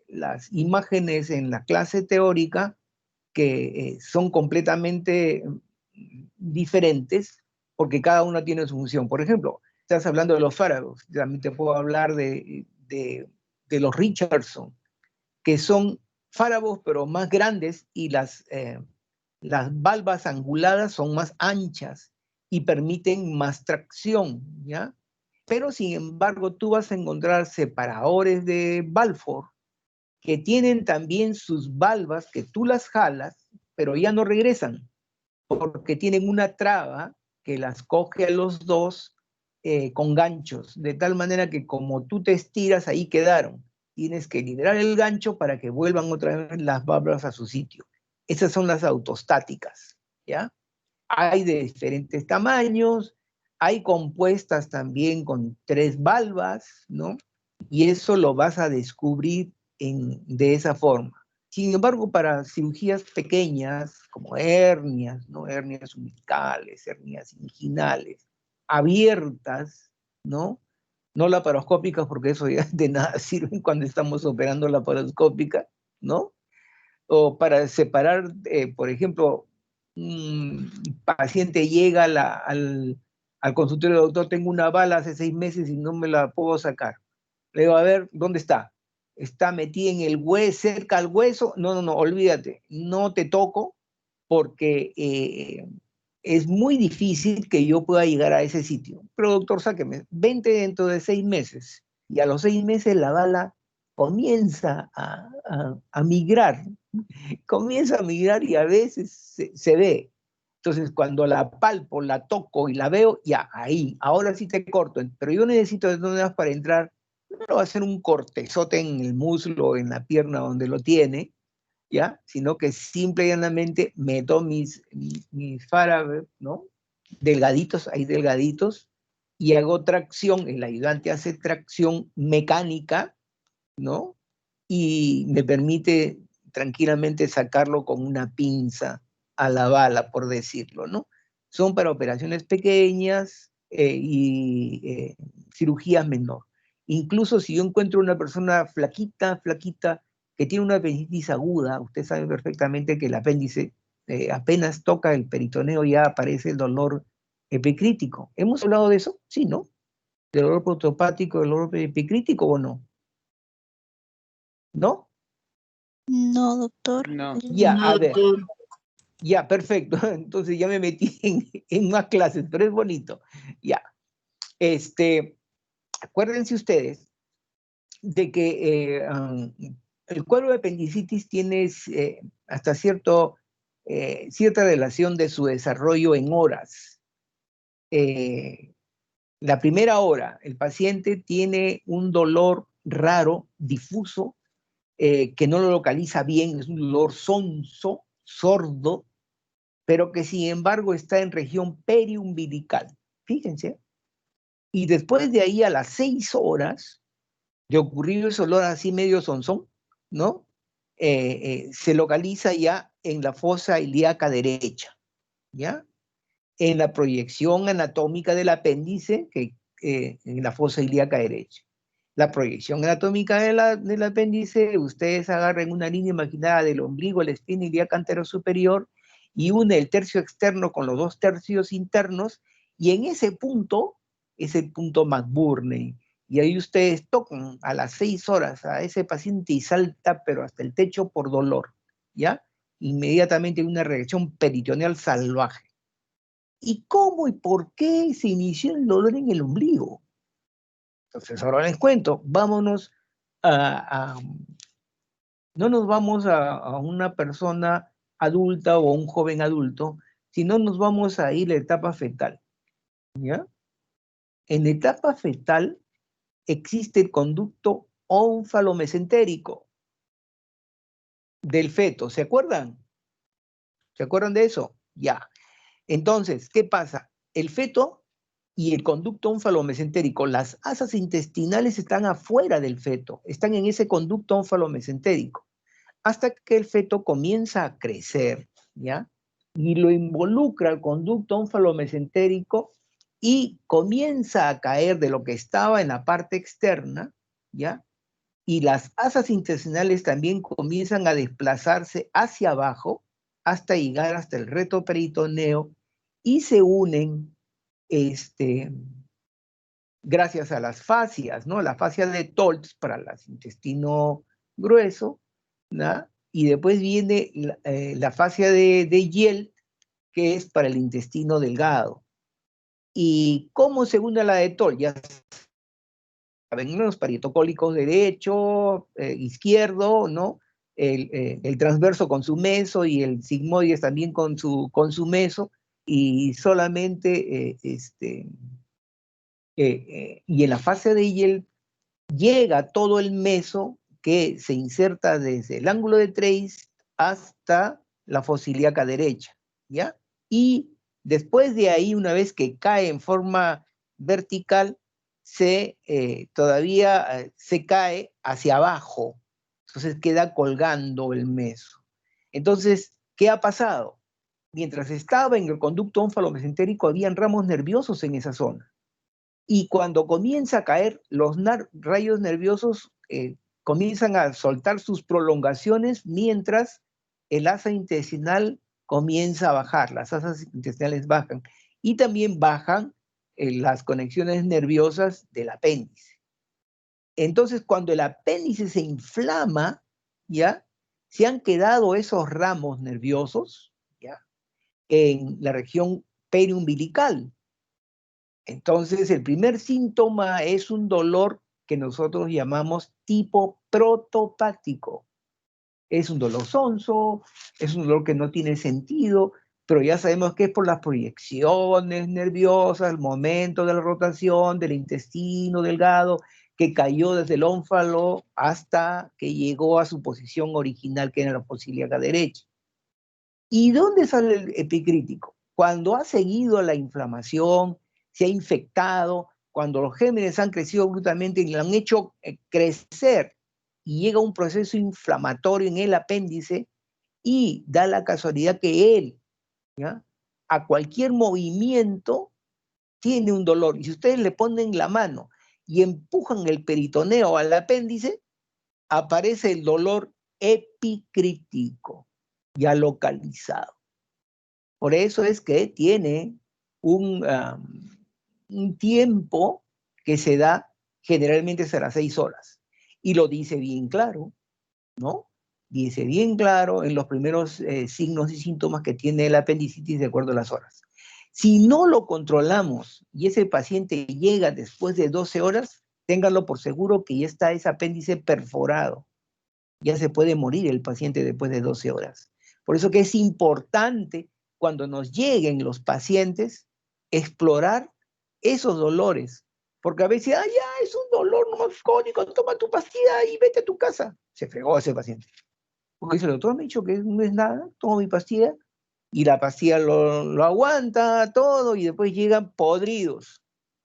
[SPEAKER 3] las imágenes en la clase teórica que son completamente diferentes, porque cada una tiene su función. Por ejemplo, estás hablando de los Farados, también te puedo hablar de los Richardson, que son Farados pero más grandes, y las valvas anguladas son más anchas y permiten más tracción, ¿ya? Pero sin embargo tú vas a encontrar separadores de Balfour que tienen también sus valvas que tú las jalas, pero ya no regresan, porque tienen una traba que las coge a los dos con ganchos, de tal manera que como tú te estiras, ahí quedaron. Tienes que liberar el gancho para que vuelvan otra vez las válvulas a su sitio. Esas son las autostáticas, ¿ya? Hay de diferentes tamaños, hay compuestas también con 3 valvas, ¿no? Y eso lo vas a descubrir de esa forma. Sin embargo, para cirugías pequeñas, como hernias, ¿no? Hernias umbilicales, hernias inguinales, abiertas, ¿no? No laparoscópicas, porque eso ya de nada sirve cuando estamos operando laparoscópica, ¿no? O para separar, por ejemplo, paciente llega al consultorio, doctor, tengo una bala hace 6 meses y no me la puedo sacar. Le digo, a ver, ¿dónde está? ¿Está metida en el hueso, cerca al hueso? No, olvídate, no te toco porque es muy difícil que yo pueda llegar a ese sitio. Pero doctor, sáqueme, vente dentro de 6 meses. Y a los 6 meses la bala comienza a migrar, comienza a migrar y a veces se ve. Entonces, cuando la palpo, la toco y la veo, ya, ahí, ahora sí te corto. Pero yo necesito de dónde vas para entrar. No lo va a hacer un cortezote en el muslo, en la pierna donde lo tiene, ¿ya? Sino que simple y llanamente meto mis Faraday, ¿no? Delgaditos, ahí delgaditos, y hago tracción, el ayudante hace tracción mecánica, ¿no? Y me permite tranquilamente sacarlo con una pinza a la bala, por decirlo, ¿no? Son para operaciones pequeñas y cirugías menor. Incluso si yo encuentro una persona flaquita, que tiene una apendicitis aguda, usted sabe perfectamente que el apéndice apenas toca el peritoneo ya aparece el dolor epicrítico. ¿Hemos hablado de eso? Sí, ¿no? ¿Del dolor prostatopático, del dolor epicrítico o no? ¿No?
[SPEAKER 4] No, doctor.
[SPEAKER 8] No.
[SPEAKER 3] Ya,
[SPEAKER 5] No,
[SPEAKER 3] a ver.
[SPEAKER 5] doctor.
[SPEAKER 3] Ya, perfecto. Entonces ya me metí en más clases, pero es bonito. Ya. Acuérdense ustedes de que el cuadro de apendicitis tiene hasta cierta relación de su desarrollo en horas. La primera hora, el paciente tiene un dolor raro, difuso, que no lo localiza bien, es un dolor sonso, sordo, pero que sin embargo está en región periumbilical. Fíjense. Y después de ahí a las 6 horas de ocurrir ese olor así medio sonzón, ¿no? Se localiza ya en la fosa ilíaca derecha, ¿ya? En la proyección anatómica del apéndice, en la fosa ilíaca derecha. La proyección anatómica del apéndice, ustedes agarran una línea imaginada del ombligo, la espina ilíaca anterior superior, y une el tercio externo con los 2 tercios internos, y en ese punto es el punto McBurney. Y ahí ustedes tocan a las 6 horas a ese paciente y salta, pero hasta el techo por dolor, ¿ya? Inmediatamente hay una reacción peritoneal salvaje. ¿Y cómo y por qué se inició el dolor en el ombligo? Entonces ahora les cuento, vámonos no nos vamos a una persona adulta o un joven adulto, sino nos vamos a ir a la etapa fetal, ¿ya? En la etapa fetal existe el conducto ónfalo-mesentérico del feto, ¿se acuerdan? ¿Se acuerdan de eso? Ya. Entonces, ¿qué pasa? El feto y el conducto ónfalo-mesentérico, las asas intestinales están afuera del feto, están en ese conducto ónfalo-mesentérico, hasta que el feto comienza a crecer, ¿ya? Y lo involucra el conducto ónfalo-mesentérico y comienza a caer de lo que estaba en la parte externa, ¿ya? Y las asas intestinales también comienzan a desplazarse hacia abajo hasta llegar hasta el reto peritoneo y se unen gracias a las fascias, ¿no? La fascia de Toltz para el intestino grueso, ¿no? Y después viene la fascia de Yeldt, que es para el intestino delgado. ¿Y cómo se une a la de Toltz? Ya saben, los parietocólicos derecho, izquierdo, ¿no? El transverso con su meso y el sigmoides también con su meso, y solamente y en la fase de Yeldt llega todo el meso que se inserta desde el ángulo de Treis hasta la fosa ilíaca derecha, ¿ya? Y después de ahí, una vez que cae en forma vertical, todavía se cae hacia abajo, entonces queda colgando el meso. Entonces, ¿qué ha pasado? Mientras estaba en el conducto ónfalo-mesentérico, habían ramos nerviosos en esa zona. Y cuando comienza a caer, los rayos nerviosos comienzan a soltar sus prolongaciones mientras el asa intestinal comienza a bajar, las asas intestinales bajan, y también bajan las conexiones nerviosas del apéndice. Entonces, cuando el apéndice se inflama, ¿ya? Se han quedado esos ramos nerviosos, ¿ya? En la región periumbilical. Entonces, el primer síntoma es un dolor que nosotros llamamos tipo protopático. Es un dolor sonso, es un dolor que no tiene sentido, pero ya sabemos que es por las proyecciones nerviosas, el momento de la rotación del intestino delgado, que cayó desde el ónfalo hasta que llegó a su posición original, que era la ilíaca derecha. ¿Y dónde sale el epicrítico? Cuando ha seguido la inflamación, se ha infectado, cuando los gérmenes han crecido bruscamente y lo han hecho crecer, y llega un proceso inflamatorio en el apéndice, y da la casualidad que él, ¿ya? A cualquier movimiento tiene un dolor. Y si ustedes le ponen la mano y empujan el peritoneo al apéndice, aparece el dolor epicrítico, ya localizado. Por eso es que tiene un tiempo que se da, generalmente será 6 horas. Y lo dice bien claro, ¿no? Dice bien claro en los primeros signos y síntomas que tiene el apendicitis de acuerdo a las horas. Si no lo controlamos y ese paciente llega después de 12 horas, ténganlo por seguro que ya está ese apéndice perforado. Ya se puede morir el paciente después de 12 horas. Por eso que es importante, cuando nos lleguen los pacientes, explorar esos dolores. Porque a veces, ya, es un dolor crónico, toma tu pastilla y vete a tu casa. Se fregó ese paciente. Porque dice, el doctor me ha dicho que no es nada, tomo mi pastilla, y la pastilla lo aguanta todo, y después llegan podridos.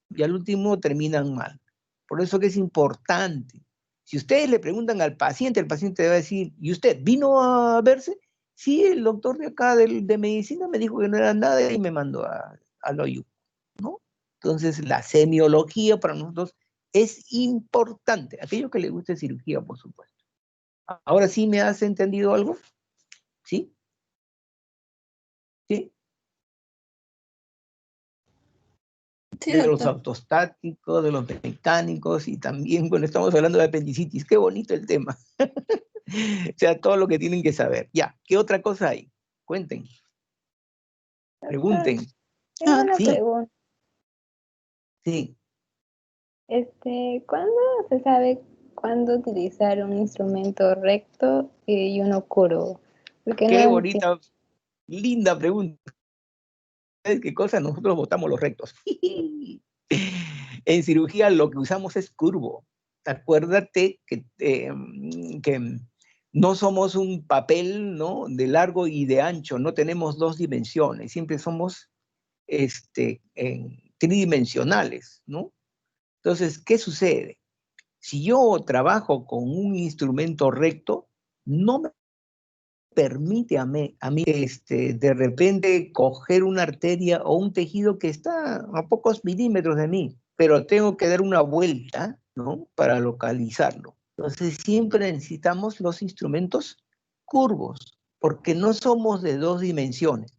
[SPEAKER 3] Y al último terminan mal. Por eso que es importante. Si ustedes le preguntan al paciente, el paciente va a decir, ¿y usted vino a verse? Sí, el doctor de acá de medicina me dijo que no era nada y me mandó al OIU, ¿no? Entonces, la semiología para nosotros es importante. Aquello que le guste cirugía, por supuesto. ¿Ahora sí me has entendido algo? ¿Sí? ¿Sí?
[SPEAKER 1] Sí,
[SPEAKER 3] De los
[SPEAKER 1] doctor.
[SPEAKER 3] autostáticos, de los mecánicos, y también, bueno, estamos hablando de apendicitis. Qué bonito el tema. O sea, todo lo que tienen que saber. Ya, ¿qué otra cosa hay? Cuenten. Pregunten.
[SPEAKER 9] Tengo una
[SPEAKER 3] Sí,
[SPEAKER 9] pregunta.
[SPEAKER 3] sí.
[SPEAKER 9] ¿Cuándo se sabe cuándo utilizar un instrumento recto y uno curvo? Porque no
[SPEAKER 3] Qué
[SPEAKER 9] entiendo.
[SPEAKER 3] bonita, linda pregunta. ¿Sabes qué cosa? Nosotros votamos los rectos. En cirugía lo que usamos es curvo. Acuérdate que no somos un papel, ¿no?, de largo y de ancho, no tenemos 2 dimensiones, siempre somos tridimensionales, ¿no? Entonces, ¿qué sucede? Si yo trabajo con un instrumento recto, no me permite a mí de repente coger una arteria o un tejido que está a pocos milímetros de mí, pero tengo que dar una vuelta, ¿no?, para localizarlo. Entonces siempre necesitamos los instrumentos curvos, porque no somos de 2 dimensiones.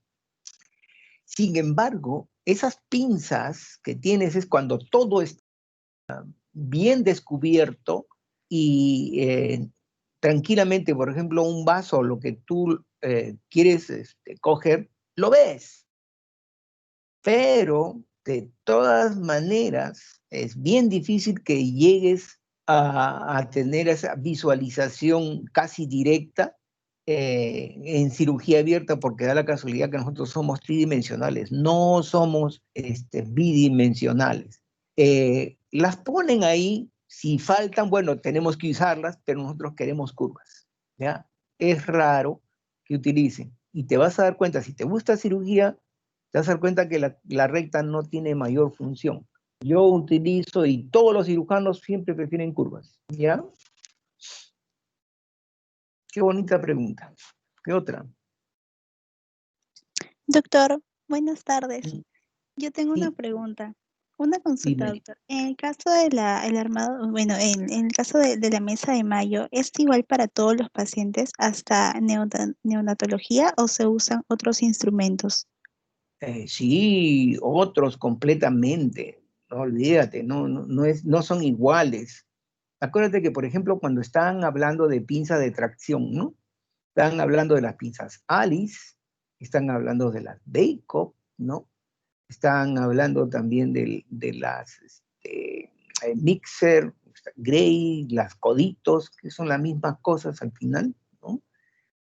[SPEAKER 3] Sin embargo, esas pinzas que tienes es cuando todo está bien descubierto y tranquilamente, por ejemplo, un vaso, lo que tú quieres coger, lo ves. Pero de todas maneras es bien difícil que llegues a tener esa visualización casi directa en cirugía abierta, porque da la casualidad que nosotros somos tridimensionales, no somos bidimensionales. Las ponen ahí, si faltan, bueno, tenemos que usarlas, pero nosotros queremos curvas, ¿ya? Es raro que utilicen. Y te vas a dar cuenta, si te gusta cirugía, te vas a dar cuenta que la recta no tiene mayor función. Yo utilizo, y todos los cirujanos siempre prefieren curvas, ¿ya? Qué bonita pregunta. ¿Qué otra?
[SPEAKER 10] Doctor, buenas tardes. Yo tengo una
[SPEAKER 3] Sí,
[SPEAKER 10] pregunta. Una consulta,
[SPEAKER 3] Dime.
[SPEAKER 10] doctor. En el caso de el armado, bueno, en el caso de la mesa de mayo, ¿es igual para todos los pacientes hasta neonatología o se usan otros instrumentos?
[SPEAKER 3] Sí, otros completamente. No olvídate, no son iguales. Acuérdate que, por ejemplo, cuando están hablando de pinza de tracción, ¿no? Están hablando de las pinzas Alice, están hablando de las Backup, ¿no? Están hablando también de las Mixer, Gray, las Coditos, que son las mismas cosas al final, ¿no?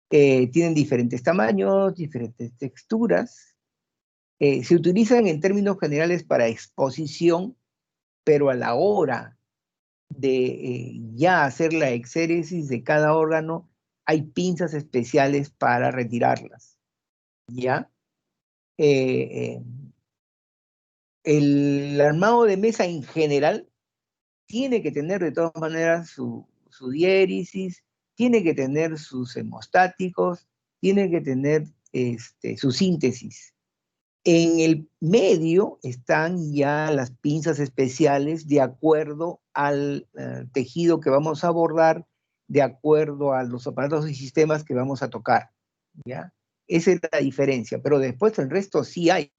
[SPEAKER 3] Tienen diferentes tamaños, diferentes texturas. Se utilizan en términos generales para exposición, pero a la hora de ya hacer la exéresis de cada órgano, hay pinzas especiales para retirarlas, ¿ya? El armado de mesa en general tiene que tener de todas maneras su diéresis, tiene que tener sus hemostáticos, tiene que tener su síntesis. En el medio están ya las pinzas especiales de acuerdo al tejido que vamos a abordar, de acuerdo a los aparatos y sistemas que vamos a tocar, ¿ya? Esa es la diferencia, pero después el resto sí hay,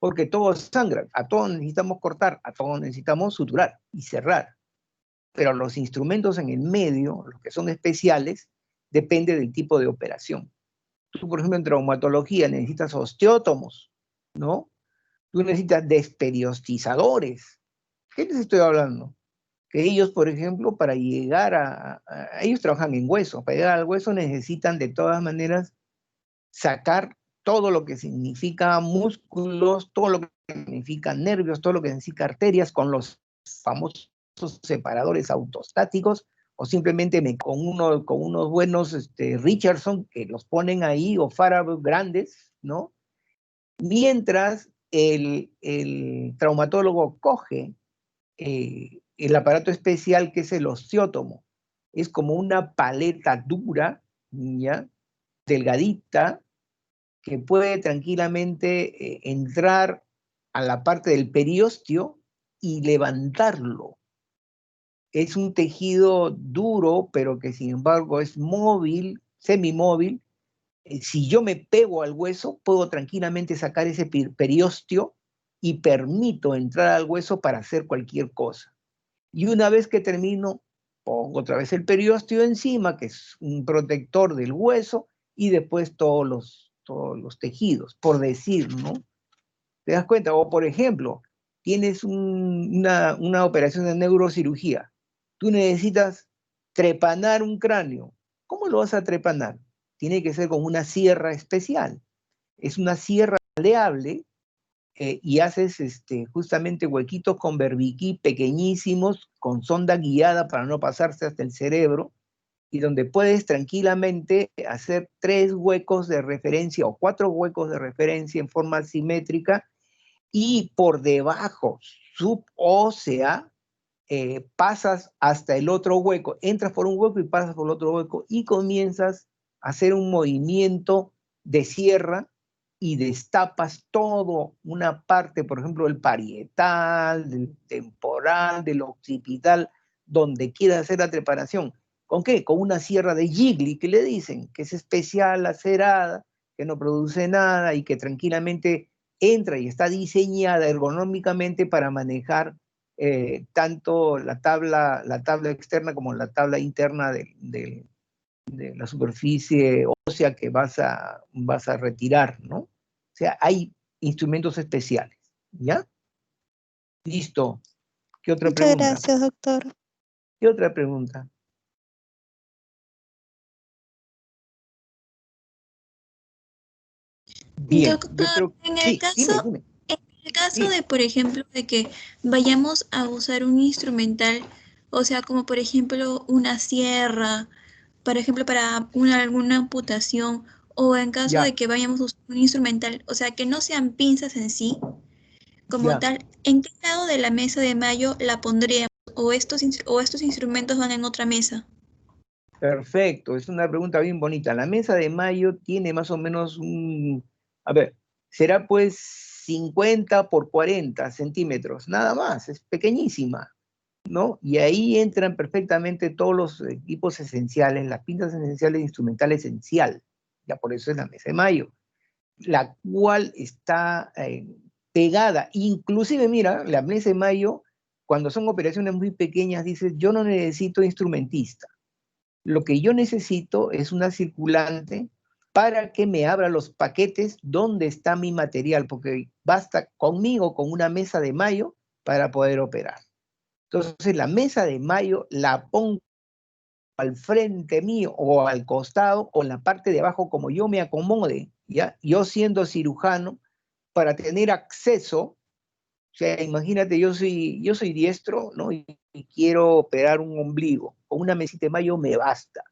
[SPEAKER 3] porque todos sangran, a todos necesitamos cortar, a todos necesitamos suturar y cerrar, pero los instrumentos en el medio, los que son especiales, depende del tipo de operación. Tú, por ejemplo, en traumatología necesitas osteótomos, ¿no? Tú necesitas desperiostizadores. ¿Qué les estoy hablando? Que ellos, por ejemplo, para llegar ellos trabajan en hueso, para llegar al hueso necesitan de todas maneras sacar todo lo que significa músculos, todo lo que significa nervios, todo lo que significa arterias con los famosos separadores autostáticos, o simplemente con unos buenos Richardson que los ponen ahí, o Farab grandes, ¿no? Mientras el traumatólogo coge el aparato especial que es el osteótomo. Es como una paleta dura, ¿ya? Delgadita, que puede tranquilamente entrar a la parte del periósteo y levantarlo. Es un tejido duro, pero que sin embargo es móvil, semimóvil. Si yo me pego al hueso, puedo tranquilamente sacar ese periósteo y permito entrar al hueso para hacer cualquier cosa. Y una vez que termino, pongo otra vez el periósteo encima, que es un protector del hueso, y después todos los tejidos, por decir, ¿no? ¿Te das cuenta? O por ejemplo, tienes una operación de neurocirugía. Tú necesitas trepanar un cráneo. ¿Cómo lo vas a trepanar? Tiene que ser con una sierra especial. Es una sierra maleable y haces justamente huequitos con berbiquí pequeñísimos, con sonda guiada para no pasarse hasta el cerebro, y donde puedes tranquilamente hacer 3 huecos de referencia o 4 huecos de referencia en forma simétrica, y por debajo, subósea, pasas hasta el otro hueco, entras por un hueco y pasas por el otro hueco, y comienzas a hacer un movimiento de sierra y destapas todo una parte, por ejemplo, del parietal, del temporal, del occipital, donde quieras hacer la preparación. ¿Con qué? Con una sierra de Gigli, que le dicen, que es especial, acerada, que no produce nada y que tranquilamente entra y está diseñada ergonómicamente para manejar tanto la tabla externa como la tabla interna de la superficie ósea que vas a retirar, ¿no? O sea, hay instrumentos especiales, ¿ya? Listo. ¿Qué otra
[SPEAKER 10] Muchas
[SPEAKER 3] pregunta?
[SPEAKER 10] gracias, doctor.
[SPEAKER 3] ¿Qué otra pregunta? Bien, yo
[SPEAKER 2] Doctor,
[SPEAKER 3] creo...
[SPEAKER 2] en el
[SPEAKER 3] Sí,
[SPEAKER 2] caso,
[SPEAKER 3] dime.
[SPEAKER 2] en el caso
[SPEAKER 3] Sí.
[SPEAKER 2] de, por ejemplo, de que vayamos a usar un instrumental, o sea, como por ejemplo una sierra, por ejemplo, para alguna amputación, o en caso de
[SPEAKER 3] Ya,
[SPEAKER 2] que vayamos a usar un instrumental, o sea, que no sean pinzas en sí, como
[SPEAKER 3] ya.
[SPEAKER 2] tal, ¿en qué lado de la mesa de mayo la pondríamos? ¿O estos instrumentos van en otra mesa?
[SPEAKER 3] Perfecto, es una pregunta bien bonita. La mesa de mayo tiene más o menos a ver, será pues 50 por 40 centímetros, nada más, es pequeñísima, ¿no? Y ahí entran perfectamente todos los equipos esenciales, las pinzas esenciales de instrumental esencial, ya por eso es la mesa de mayo, la cual está pegada, inclusive mira, la mesa de mayo, cuando son operaciones muy pequeñas, dices, yo no necesito instrumentista, lo que yo necesito es una circulante para que me abra los paquetes donde está mi material, porque basta conmigo con una mesa de mayo para poder operar. Entonces la mesa de mayo la pongo al frente mío o al costado o en la parte de abajo como yo me acomode, ¿ya? Yo siendo cirujano, para tener acceso, o sea, imagínate, yo soy diestro, ¿no? Y quiero operar un ombligo, con una mesita de mayo me basta.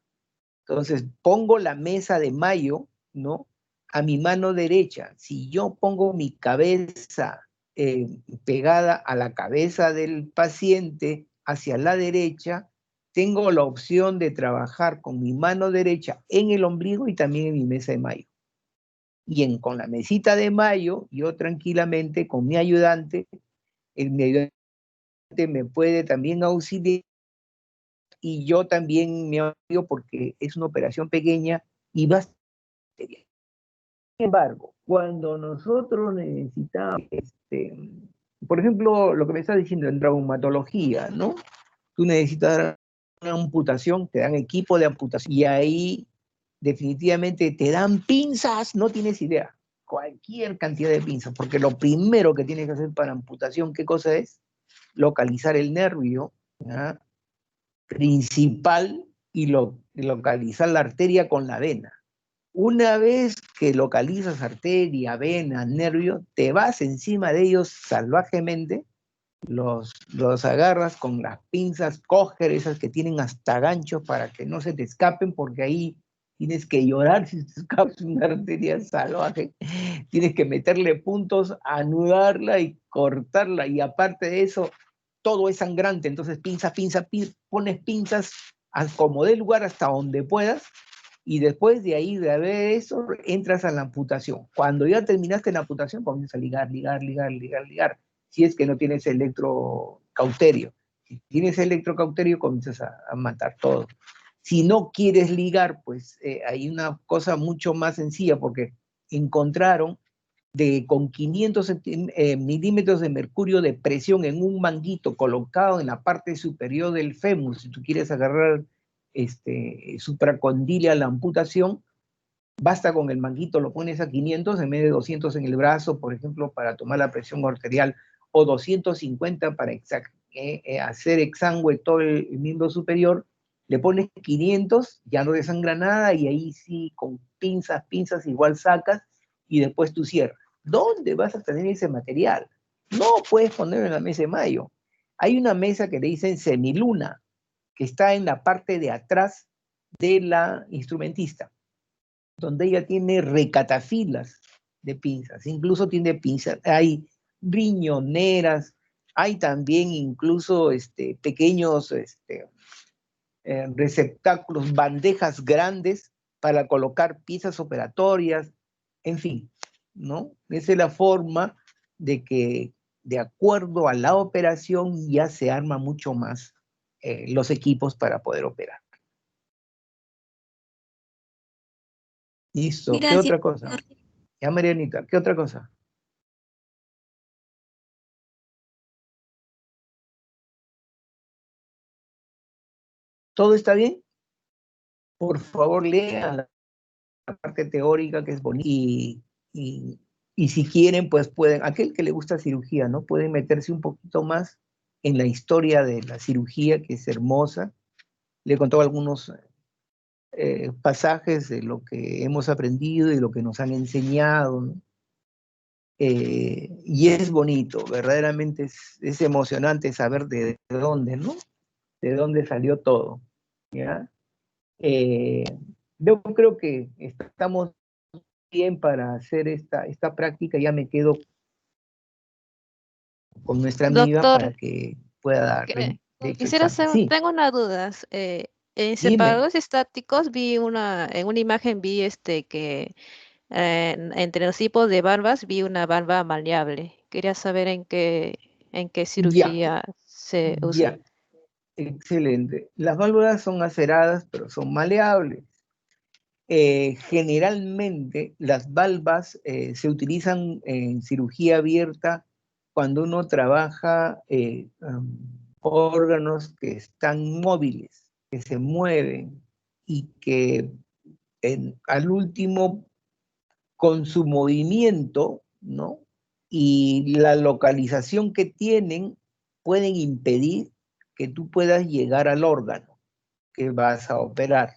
[SPEAKER 3] Entonces pongo la mesa de mayo, ¿no? A mi mano derecha. Si yo pongo mi cabeza pegada a la cabeza del paciente hacia la derecha, tengo la opción de trabajar con mi mano derecha en el ombligo y también en mi mesa de mayo. Y con la mesita de mayo, yo tranquilamente con mi ayudante, mi ayudante me puede también auxiliar y yo también me ayudo porque es una operación pequeña y bastante bien. Sin embargo, cuando nosotros necesitamos, por ejemplo, lo que me estás diciendo en traumatología, ¿no? Tú necesitas una amputación, te dan equipo de amputación y ahí definitivamente te dan pinzas, no tienes idea, cualquier cantidad de pinzas, porque lo primero que tienes que hacer para amputación, ¿qué cosa es? Localizar el nervio, ¿ya? Principal y localizar la arteria con la vena. Una vez que localizas arteria, vena, nervio, te vas encima de ellos salvajemente, los agarras con las pinzas coger, esas que tienen hasta ganchos para que no se te escapen, porque ahí tienes que llorar si te escapas una arteria salvaje, tienes que meterle puntos, anudarla y cortarla, y aparte de eso, todo es sangrante, entonces pones pinzas como dé lugar hasta donde puedas, y después de ahí, de ver eso, entras a la amputación. Cuando ya terminaste la amputación, comienzas a ligar. Si es que no tienes electrocauterio. Si tienes electrocauterio, comienzas a matar todo. Si no quieres ligar, pues hay una cosa mucho más sencilla, porque encontraron con 500 milímetros de mercurio de presión en un manguito colocado en la parte superior del fémur, si tú quieres agarrar supracondilia la amputación, basta con el manguito, lo pones a 500 en vez de 200 en el brazo, por ejemplo, para tomar la presión arterial, o 250 para hacer exangüe todo el miembro superior, le pones 500, ya no desangra nada, y ahí sí, con pinzas igual sacas, y después tú cierras. ¿Dónde vas a tener ese material? No puedes ponerlo en la mesa de mayo. Hay una mesa que le dicen semiluna, que está en la parte de atrás de la instrumentista, donde ella tiene recatafilas de pinzas, incluso tiene pinzas, hay riñoneras, hay también incluso pequeños receptáculos, bandejas grandes para colocar piezas operatorias, en fin, ¿no? Esa es la forma de que, de acuerdo a la operación, ya se arma mucho más los equipos para poder operar. Listo.
[SPEAKER 2] Gracias.
[SPEAKER 3] ¿Qué otra cosa? Ya, Marianita, ¿qué otra cosa? ¿Todo está bien? Por favor, lean la parte teórica, que es bonita, y si quieren, pues pueden, aquel que le gusta cirugía, ¿no? Pueden meterse un poquito más en la historia de la cirugía, que es hermosa. Le he contado algunos pasajes de lo que hemos aprendido y lo que nos han enseñado, ¿no? Y es bonito, verdaderamente es emocionante saber de dónde, ¿no? De dónde salió todo, ¿ya? Yo creo que estamos bien para hacer esta práctica. Ya me quedo con nuestra amiga para que pueda dar.
[SPEAKER 11] Quisiera hacer,
[SPEAKER 3] Sí,
[SPEAKER 11] tengo una duda. En
[SPEAKER 3] dime.
[SPEAKER 11] separadores estáticos en una imagen vi que entre los tipos de valvas vi una valva maleable. Quería saber en qué
[SPEAKER 3] Ya,
[SPEAKER 11] cirugía se usa.
[SPEAKER 3] ya, excelente. Las válvulas son aceradas, pero son maleables. Generalmente las valvas se utilizan en cirugía abierta cuando uno trabaja órganos que están móviles, que se mueven y que al último, con su movimiento, ¿no? Y la localización que tienen, pueden impedir que tú puedas llegar al órgano que vas a operar.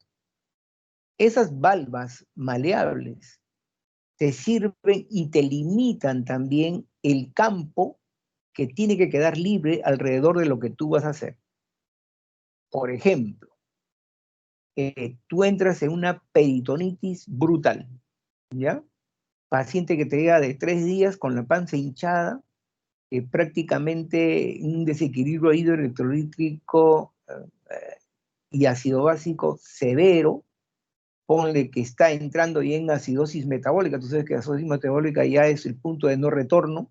[SPEAKER 3] Esas valvas maleables te sirven y te limitan también el campo que tiene que quedar libre alrededor de lo que tú vas a hacer. Por ejemplo, tú entras en una peritonitis brutal, ¿ya? Paciente que te llega de 3 días con la panza hinchada, prácticamente un desequilibrio hidroelectrolítico y ácido básico severo. Ponle que está entrando ya en acidosis metabólica. Tú sabes que la acidosis metabólica ya es el punto de no retorno,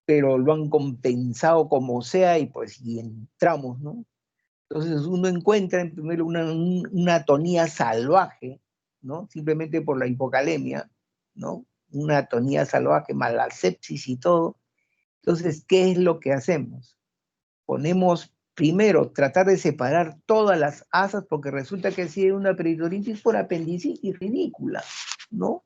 [SPEAKER 3] pero lo han compensado como sea y pues y entramos, ¿no? Entonces uno encuentra en primer lugar una atonía salvaje, ¿no? Simplemente por la hipocalemia, ¿no? Una atonía salvaje, más la sepsis y todo. Entonces, ¿qué es lo que hacemos? Ponemos primero tratar de separar todas las asas, porque resulta que si hay una peritonitis por apendicitis ridícula, ¿no?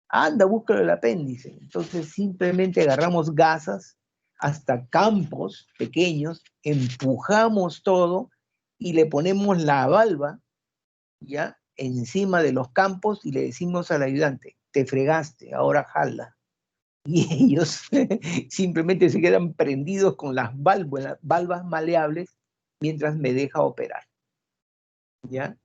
[SPEAKER 3] Anda, búscalo el apéndice. Entonces simplemente agarramos gasas hasta campos pequeños, empujamos todo y le ponemos la valva, ¿ya? Encima de los campos y le decimos al ayudante, te fregaste, ahora jala. Y ellos simplemente se quedan prendidos con las valvas maleables mientras me deja operar, ¿ya?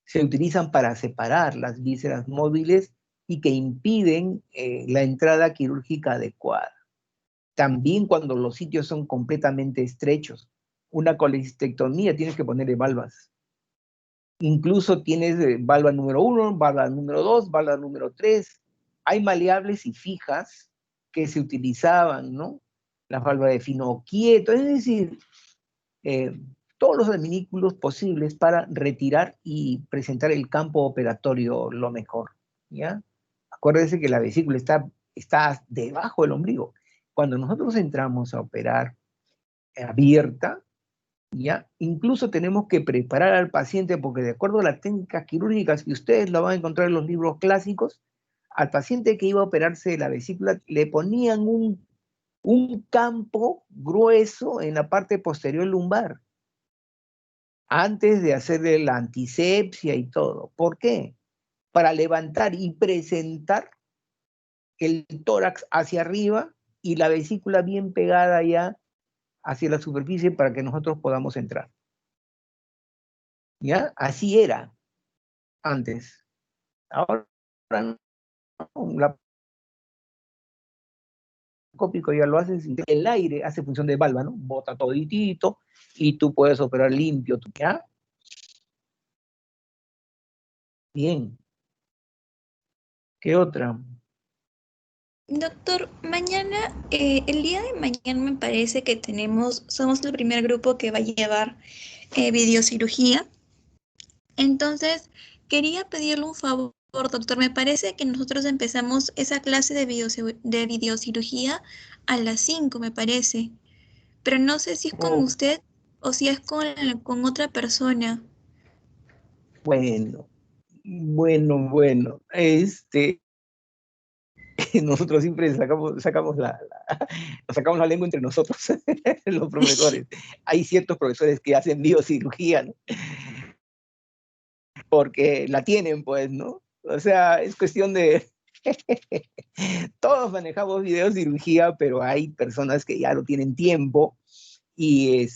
[SPEAKER 3] Se utilizan para separar las vísceras móviles y que impiden la entrada quirúrgica adecuada. También cuando los sitios son completamente estrechos. Una colecistectomía tienes que ponerle valvas. Incluso tienes valva número 1, valva número 2, valva número 3. Hay maleables y fijas que se utilizaban, ¿no? Las valvas de fino quieto, es decir, todos los adminículos posibles para retirar y presentar el campo operatorio lo mejor, ¿ya? Acuérdense que la vesícula está debajo del ombligo. Cuando nosotros entramos a operar abierta, ¿ya? Incluso tenemos que preparar al paciente, porque de acuerdo a las técnicas quirúrgicas, y ustedes lo van a encontrar en los libros clásicos, al paciente que iba a operarse de la vesícula le ponían un campo grueso en la parte posterior lumbar, antes de hacerle la antisepsia y todo. ¿Por qué? Para levantar y presentar el tórax hacia arriba y la vesícula bien pegada ya hacia la superficie para que nosotros podamos entrar. ¿Ya? Así era antes. Ahora no. La cópico ya lo haces y el aire hace función de valva, ¿no? Bota toditito y tú puedes operar limpio. ¿Ya? Bien. ¿Qué otra?
[SPEAKER 2] Doctor, mañana, el día de mañana me parece que somos el primer grupo que va a llevar videocirugía. Entonces, quería pedirle un favor, doctor. Me parece que nosotros empezamos esa clase de videocirugía a las 5, me parece. Pero no sé si es con usted o si es con otra persona.
[SPEAKER 3] Bueno. Nosotros siempre sacamos la lengua entre nosotros, los profesores. Hay ciertos profesores que hacen biocirugía, ¿no? Porque la tienen, pues, ¿no? O sea, es cuestión de... Todos manejamos videocirugía, pero hay personas que ya no tienen tiempo y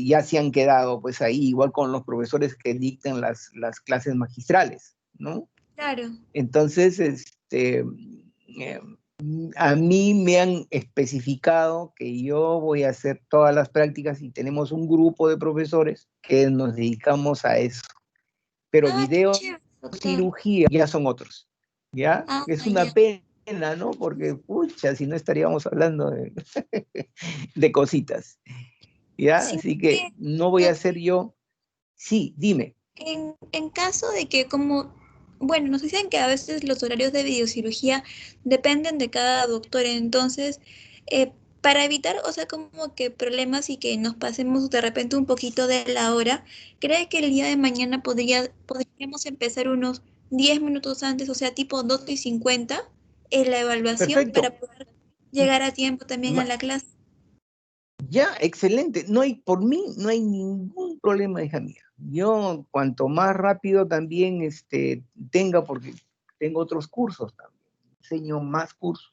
[SPEAKER 3] ya se han quedado, pues, ahí, igual con los profesores que dictan las clases magistrales, ¿no?
[SPEAKER 2] Claro.
[SPEAKER 3] Entonces, a mí me han especificado que yo voy a hacer todas las prácticas y tenemos un grupo de profesores que nos dedicamos a eso. Pero video cirugía ya son otros. ¿ya?
[SPEAKER 2] Ah,
[SPEAKER 3] Es una
[SPEAKER 2] ya.
[SPEAKER 3] pena, ¿no? Porque, pucha, si no estaríamos hablando de, de cositas, ¿ya?
[SPEAKER 2] Sino
[SPEAKER 3] Así que
[SPEAKER 2] que,
[SPEAKER 3] no voy a ser yo. Sí, dime.
[SPEAKER 2] en caso de que como, bueno, nos dicen que a veces los horarios de videocirugía dependen de cada doctor, entonces, para evitar, o sea, como que problemas y que nos pasemos de repente un poquito de la hora, ¿cree que el día de mañana podríamos empezar unos 10 minutos antes, o sea, tipo 12:50, en la evaluación
[SPEAKER 3] Perfecto.
[SPEAKER 2] para poder llegar a tiempo también a
[SPEAKER 3] Ma-
[SPEAKER 2] la clase?
[SPEAKER 3] Ya, excelente. No hay, por mí, no hay ningún problema, hija mía. Yo, cuanto más rápido también tenga, porque tengo otros cursos también, enseño más cursos.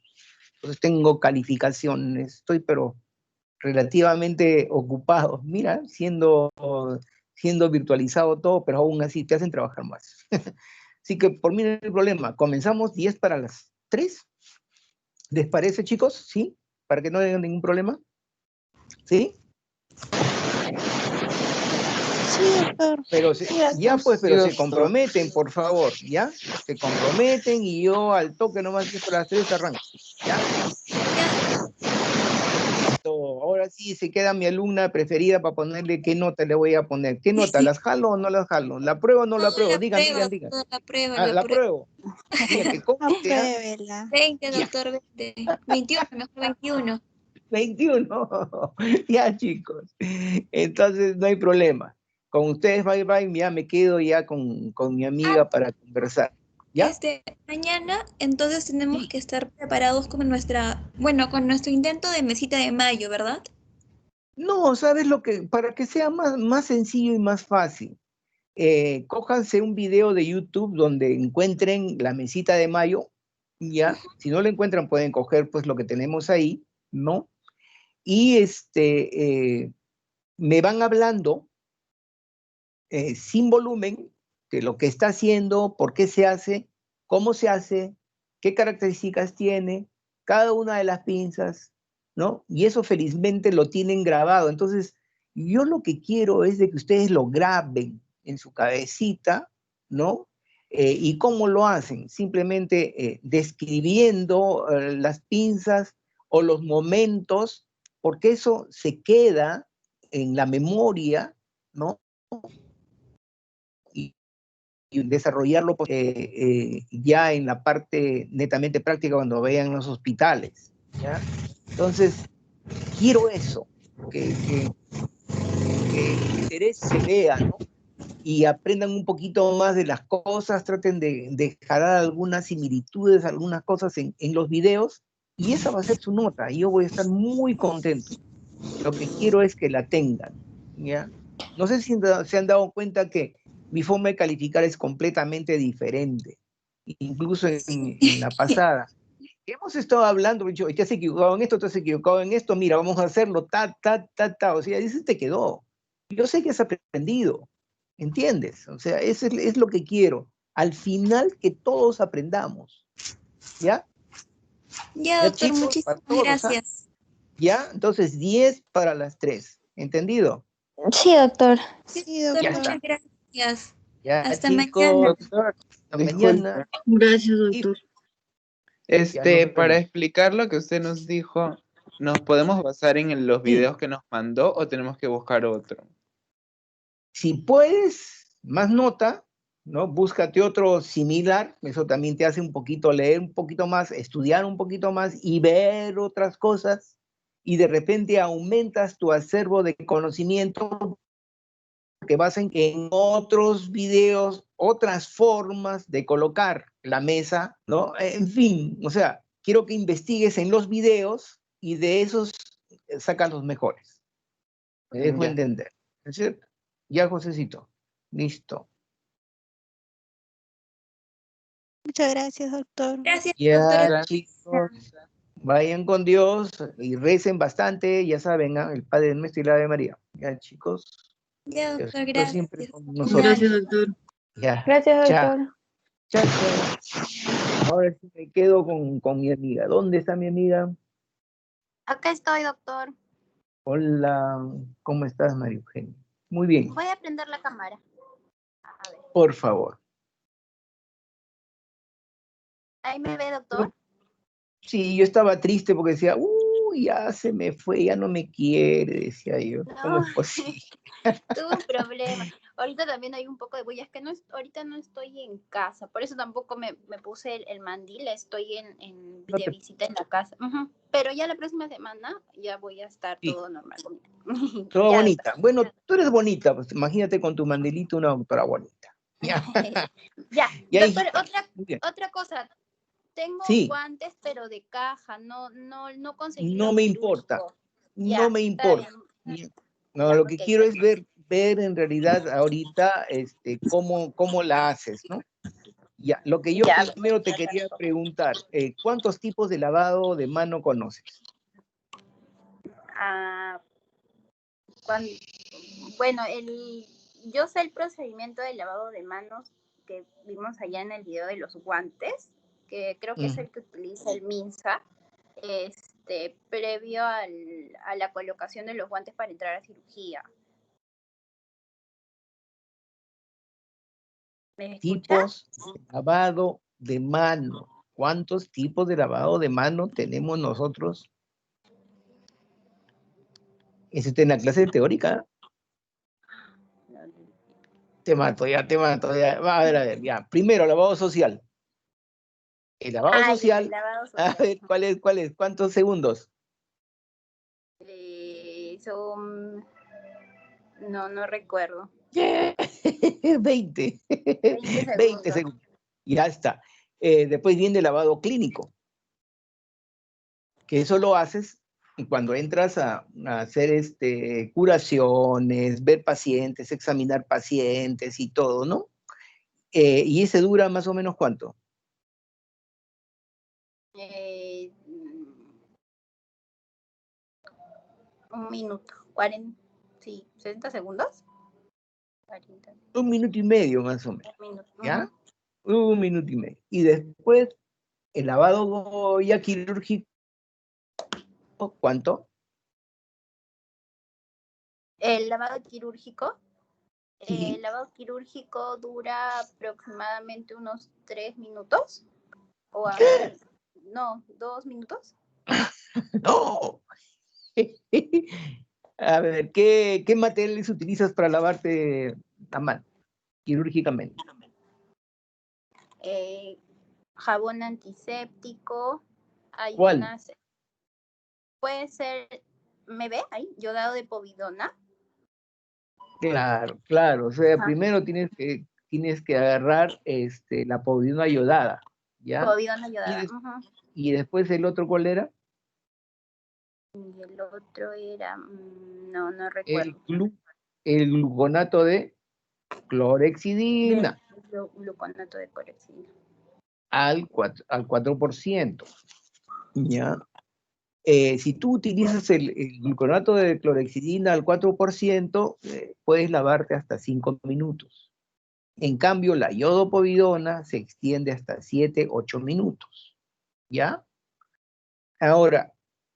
[SPEAKER 3] Entonces tengo calificaciones, estoy pero relativamente ocupado. Mira, siendo virtualizado todo, pero aún así te hacen trabajar más. Así que por mí no hay problema. Comenzamos 10 para las 3. ¿Les parece, chicos? ¿Sí? Para que no haya ningún problema. ¿Sí?
[SPEAKER 10] Sí, doctor.
[SPEAKER 3] Pero
[SPEAKER 10] Sí,
[SPEAKER 3] ya
[SPEAKER 10] doctor.
[SPEAKER 3] pues,
[SPEAKER 8] Sí,
[SPEAKER 3] pero se
[SPEAKER 8] doctor.
[SPEAKER 3] comprometen, por favor, ¿ya? Se comprometen y yo al toque nomás que para las 3 arranco, ¿ya? Ahora sí se queda mi alumna preferida para ponerle qué nota le voy a poner. ¿Qué nota? ¿Las jalo o no las jalo? ¿La pruebo o no la pruebo?
[SPEAKER 2] La
[SPEAKER 3] Digan,
[SPEAKER 2] prueba,
[SPEAKER 3] digan, digan.
[SPEAKER 2] doctor, la prueba,
[SPEAKER 3] Ah,
[SPEAKER 2] la
[SPEAKER 3] la
[SPEAKER 2] prueba.
[SPEAKER 3] pruebo. Mira, que conste, ¿ah?
[SPEAKER 10] Apruébela.
[SPEAKER 2] 20,
[SPEAKER 3] Ya,
[SPEAKER 2] doctor, 20. 21, mejor 21.
[SPEAKER 3] 21. Ya, chicos. Entonces no hay problema. Con ustedes, bye bye, ya me quedo ya con mi
[SPEAKER 2] Ah,
[SPEAKER 3] amiga para conversar. ¿Ya?
[SPEAKER 2] mañana entonces tenemos
[SPEAKER 3] Sí.
[SPEAKER 2] que estar preparados con bueno, con nuestro intento de mesita de mayo, ¿verdad?
[SPEAKER 3] No, ¿sabes lo que? Para que sea más sencillo y más fácil, cójanse un video de YouTube donde encuentren la mesita de mayo, ya, si no lo encuentran pueden coger pues lo que tenemos ahí, ¿no? Y me van hablando sin volumen de lo que está haciendo, por qué se hace, cómo se hace, qué características tiene, cada una de las pinzas, ¿no? Y eso felizmente lo tienen grabado. Entonces, yo lo que quiero es de que ustedes lo graben en su cabecita, ¿no? ¿Y cómo lo hacen? Simplemente describiendo las pinzas o los momentos, porque eso se queda en la memoria, ¿no? Y desarrollarlo ya en la parte netamente práctica cuando vayan a los hospitales, ¿ya? Entonces, quiero eso, que el interés se vea, ¿no? Y aprendan un poquito más de las cosas, traten de jalar algunas similitudes, algunas cosas en los videos, y esa va a ser su nota, y yo voy a estar muy contento. Lo que quiero es que la tengan, ¿ya? No sé si se han dado cuenta que mi forma de calificar es completamente diferente, incluso en la pasada. Hemos estado hablando, dicho, te has equivocado en esto, te has equivocado en esto, mira, vamos a hacerlo, o sea, eso te quedó. Yo sé que has aprendido, ¿entiendes? O sea, eso es lo que quiero. Al final, que todos aprendamos, ¿ya?
[SPEAKER 2] Ya,
[SPEAKER 3] Ya,
[SPEAKER 2] doctor,
[SPEAKER 3] chicos, para
[SPEAKER 2] muchísimas
[SPEAKER 3] todos, ¿ah?
[SPEAKER 2] gracias.
[SPEAKER 3] ¿Ya? Entonces, 10 para las 3. ¿Entendido?
[SPEAKER 9] Sí, doctor.
[SPEAKER 10] Sí,
[SPEAKER 2] Doctor,
[SPEAKER 3] Ya
[SPEAKER 10] doctor.
[SPEAKER 2] muchas
[SPEAKER 3] está.
[SPEAKER 2] gracias.
[SPEAKER 3] Ya,
[SPEAKER 2] Hasta mañana.
[SPEAKER 3] chicos,
[SPEAKER 8] Doctor,
[SPEAKER 3] hasta
[SPEAKER 8] disculpe.
[SPEAKER 3] mañana.
[SPEAKER 5] Gracias,
[SPEAKER 3] Y
[SPEAKER 5] doctor.
[SPEAKER 3] ya no se
[SPEAKER 8] Para
[SPEAKER 3] preocupen.
[SPEAKER 8] explicar lo que usted nos dijo, ¿nos podemos basar en los
[SPEAKER 3] Sí,
[SPEAKER 8] videos que nos mandó o tenemos que buscar otro?
[SPEAKER 3] si puedes, más nota, ¿no? Búscate otro similar, eso también te hace un poquito leer un poquito más, estudiar un poquito más y ver otras cosas, y de repente aumentas tu acervo de conocimiento que vas en otros videos, otras formas de colocar la mesa, ¿no? En fin, o sea, quiero que investigues en los videos y de esos sacas los mejores. Me dejo
[SPEAKER 8] Ya.
[SPEAKER 3] entender. ¿Es cierto? Ya, Josecito. Listo.
[SPEAKER 10] Muchas gracias, doctor.
[SPEAKER 2] Gracias, doctor.
[SPEAKER 3] Ya,
[SPEAKER 8] Gracias.
[SPEAKER 3] chicos, vayan con Dios y recen bastante, ya saben, ¿ah? El Padre Nuestro y la Ave María. Ya, chicos,
[SPEAKER 2] Ya, doctor,
[SPEAKER 3] Diosito siempre
[SPEAKER 2] gracias.
[SPEAKER 3] con nosotros.
[SPEAKER 5] Gracias, doctor.
[SPEAKER 3] Ya,
[SPEAKER 9] Gracias,
[SPEAKER 3] chao,
[SPEAKER 9] doctor.
[SPEAKER 3] chao, chao. Ahora sí me quedo con mi amiga. ¿Dónde está mi amiga?
[SPEAKER 12] Acá estoy, doctor.
[SPEAKER 3] Hola, ¿cómo estás, María Eugenia? Muy bien,
[SPEAKER 12] Voy a prender la cámara. A ver.
[SPEAKER 3] por favor.
[SPEAKER 12] Ahí me ve, doctor.
[SPEAKER 3] Sí, yo estaba triste porque decía, ya se me fue, ya no me quiere, decía yo. ¿Cómo
[SPEAKER 12] No,
[SPEAKER 3] es posible?
[SPEAKER 12] tuve un problema. Ahorita también hay un poco de bulla, es que ahorita no estoy en casa, por eso tampoco me puse el mandil, estoy de visita en la casa. Ujú. Pero ya la próxima semana ya voy a estar
[SPEAKER 3] Sí.
[SPEAKER 12] todo normal.
[SPEAKER 3] Todo
[SPEAKER 12] Ya,
[SPEAKER 3] bonita. Bueno, tú eres bonita, pues imagínate con tu mandelito una doctora bonita. Ya.
[SPEAKER 12] ya,
[SPEAKER 3] Ya,
[SPEAKER 12] doctor,
[SPEAKER 3] hijita. Muy bien.
[SPEAKER 12] otra cosa. Tengo
[SPEAKER 3] Sí,
[SPEAKER 12] guantes, pero de caja, no conseguí
[SPEAKER 3] no
[SPEAKER 12] los
[SPEAKER 3] me importa.
[SPEAKER 12] quirúrgicos.
[SPEAKER 3] No
[SPEAKER 12] Ya,
[SPEAKER 3] me
[SPEAKER 12] está
[SPEAKER 3] importa.
[SPEAKER 12] bien.
[SPEAKER 3] No,
[SPEAKER 12] Ya,
[SPEAKER 3] lo que
[SPEAKER 12] ok.
[SPEAKER 3] quiero es ver en realidad ahorita cómo la haces, ¿no? Ya, lo que yo
[SPEAKER 12] Ya,
[SPEAKER 3] primero te quería preguntar, ¿cuántos tipos de lavado de mano conoces?
[SPEAKER 12] Ah, bueno, yo sé el procedimiento de lavado de manos que vimos allá en el video de los guantes, que creo que es el que utiliza el MINSA, previo a la colocación de los guantes para entrar a cirugía. ¿Me escucha?
[SPEAKER 3] Tipos de lavado de mano. ¿Cuántos tipos de lavado de mano tenemos nosotros? Eso está en la clase teórica. Te mato, ya. Va, a ver, ya. Primero, lavado social. El lavado social.
[SPEAKER 12] El lavado
[SPEAKER 3] A ver, ¿cuál es? ¿Cuántos segundos?
[SPEAKER 12] Son... No recuerdo.
[SPEAKER 3] 20.
[SPEAKER 12] 20
[SPEAKER 3] segundos. Ya está. Después viene el lavado clínico, que eso lo haces cuando entras a hacer curaciones, ver pacientes, examinar pacientes y todo, ¿no? Y ese dura más o menos ¿cuánto?
[SPEAKER 12] Un minuto, 40, sí, 60 segundos. 40.
[SPEAKER 3] 1 minuto y medio más o menos,
[SPEAKER 12] Un minuto.
[SPEAKER 3] ¿ya? 1 minuto y medio. Y después, el lavado ya quirúrgico, ¿cuánto?
[SPEAKER 12] El lavado quirúrgico.
[SPEAKER 3] Sí.
[SPEAKER 12] El lavado quirúrgico dura aproximadamente unos 3 minutos. No, 2 minutos.
[SPEAKER 3] ¡No! A ver, ¿qué materiales utilizas para lavarte la mano quirúrgicamente?
[SPEAKER 12] Jabón antiséptico.
[SPEAKER 3] ¿Cuál?
[SPEAKER 12] Puede ser, ¿me ve ahí? Yodado de povidona.
[SPEAKER 3] Claro. O sea, primero tienes que agarrar la povidona yodada, ¿ya?
[SPEAKER 12] Povidona yodada.
[SPEAKER 3] Y después el otro, ¿cuál era?
[SPEAKER 12] Y el otro era, no recuerdo.
[SPEAKER 3] El gluconato de clorhexidina.
[SPEAKER 12] Gluconato de clorhexidina.
[SPEAKER 3] Al 4%, ¿ya? Si tú utilizas el gluconato de clorhexidina al 4%, puedes lavarte hasta 5 minutos. En cambio, la iodopovidona se extiende hasta 7, 8 minutos, ¿ya? Ahora,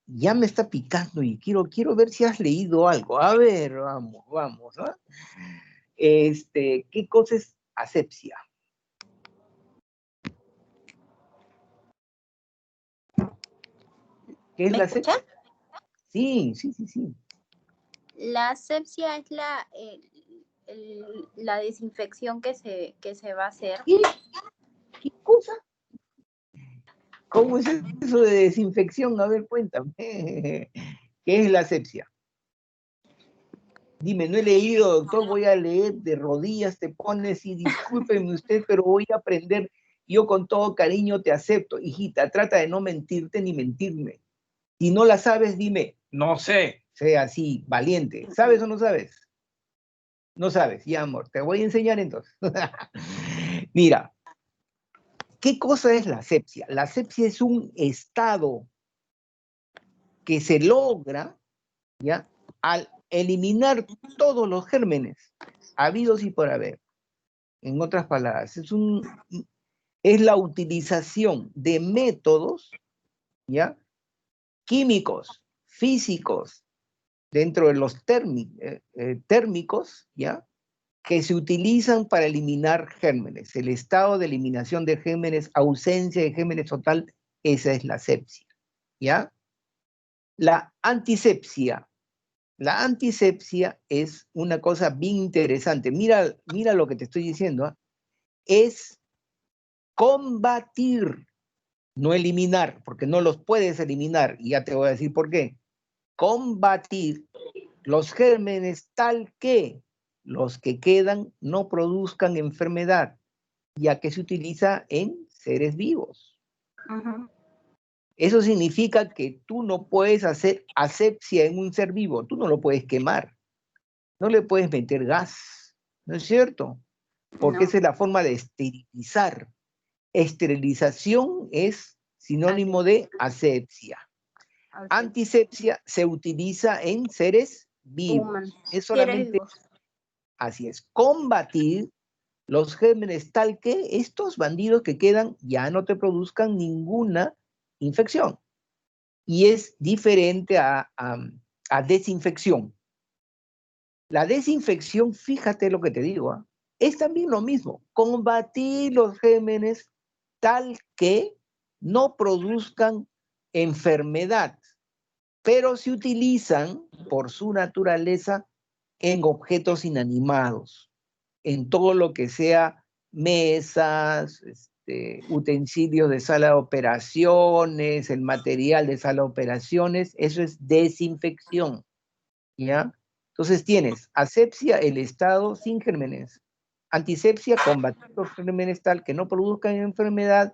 [SPEAKER 3] ya me está picando y quiero ver si has leído algo. A ver, vamos, ¿no? ¿Qué cosa es asepsia? ¿Qué es la asepsia? Sí.
[SPEAKER 12] La asepsia es la desinfección que se va a hacer.
[SPEAKER 3] ¿Qué cosa? ¿Cómo es eso de desinfección? A ver, cuéntame. ¿Qué es la asepsia? Dime, no he leído, doctor, voy a leer de rodillas, te pones y discúlpeme usted, pero voy a aprender. Yo con todo cariño te acepto. Hijita, trata de no mentirte ni mentirme. Si no la sabes, dime, no sé. Sea así, valiente. ¿Sabes o no sabes? No sabes, ya amor, te voy a enseñar entonces. Mira, ¿qué cosa es la asepsia? La asepsia es un estado que se logra, ¿ya?, al eliminar todos los gérmenes habidos y por haber. En otras palabras, es la utilización de métodos, ¿ya?, químicos, físicos, dentro de los térmicos, ¿ya?, que se utilizan para eliminar gérmenes. El estado de eliminación de gérmenes, ausencia de gérmenes total, esa es la asepsia, ¿ya? La antisepsia. La antisepsia es una cosa bien interesante. Mira lo que te estoy diciendo, ¿eh? Es combatir, no eliminar, porque no los puedes eliminar, y ya te voy a decir por qué. Combatir los gérmenes tal que los que quedan no produzcan enfermedad, ya que se utiliza en seres vivos. Eso significa que tú no puedes hacer asepsia en un ser vivo, tú no lo puedes quemar, no le puedes meter gas, ¿no es cierto? Porque esa es la forma de esterilizar. Esterilización es sinónimo de asepsia. Antisepsia se utiliza en seres vivos. Es solamente, así es, combatir los gérmenes tal que estos bandidos que quedan ya no te produzcan ninguna infección. Y es diferente a desinfección. La desinfección, fíjate lo que te digo, ¿eh? Es también lo mismo, combatir los gérmenes tal que no produzcan enfermedad, pero se utilizan por su naturaleza en objetos inanimados, en todo lo que sea mesas, utensilios de sala de operaciones, el material de sala de operaciones, eso es desinfección, ¿ya? Entonces tienes asepsia, el estado sin gérmenes, antisepsia, combatir los gérmenes tal que no produzcan enfermedad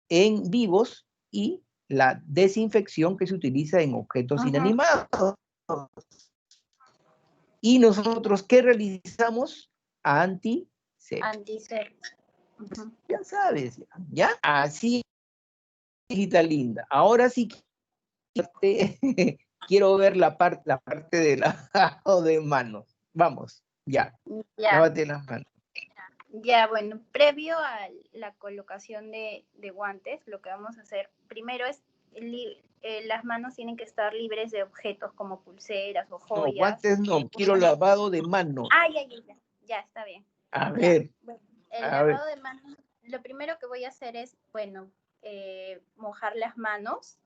[SPEAKER 3] en vivos, y la desinfección que se utiliza en objetos inanimados. Y nosotros, ¿qué realizamos? Antisepsia.
[SPEAKER 12] Antisepsia.
[SPEAKER 3] Ya sabes, ¿ya? Así, hijita linda. Ahora sí quiero ver la parte de lavado de manos. Vamos, ya. Lávate las manos.
[SPEAKER 12] Ya, bueno, previo a la colocación de guantes, lo que vamos a hacer primero es, las manos tienen que estar libres de objetos como pulseras o joyas.
[SPEAKER 3] No, guantes no, quiero lavado de manos.
[SPEAKER 12] Ya, está bien.
[SPEAKER 3] A ver.
[SPEAKER 12] Bueno, el lavado de manos, lo primero que voy a hacer es, bueno, mojar las manos,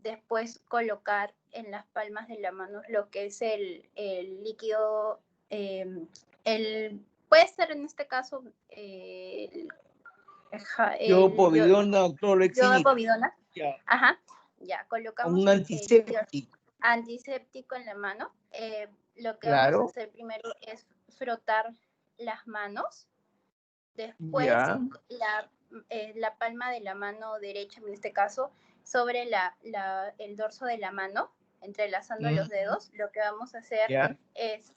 [SPEAKER 12] después colocar en las palmas de la mano lo que es el líquido, puede ser en este caso
[SPEAKER 3] Yodopovidona o clorhexidina.
[SPEAKER 12] Yodopovidona.
[SPEAKER 3] Ya.
[SPEAKER 12] Ajá, ya, colocamos
[SPEAKER 3] Un antiséptico.
[SPEAKER 12] Antiséptico en la mano. Lo que
[SPEAKER 3] Claro.
[SPEAKER 12] vamos a hacer primero es frotar las manos. Después
[SPEAKER 3] Ya.
[SPEAKER 12] la palma de la mano derecha, en este caso, sobre el dorso de la mano, entrelazando los dedos. Lo que vamos a hacer es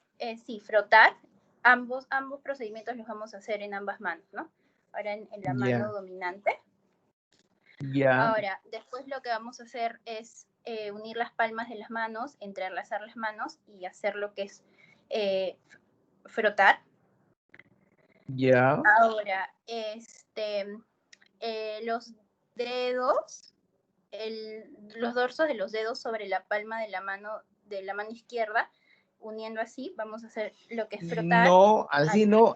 [SPEAKER 12] frotar. Ambos procedimientos los vamos a hacer en ambas manos, ¿no? Ahora en la mano dominante.
[SPEAKER 3] Ya.
[SPEAKER 12] Ahora, después lo que vamos a hacer es unir las palmas de las manos, entrelazar las manos y hacer lo que es frotar.
[SPEAKER 3] Ya.
[SPEAKER 12] Ahora, los dedos, los dorsos de los dedos sobre la palma de la mano izquierda, uniendo así, vamos a hacer lo que es frotar.
[SPEAKER 3] No, así no.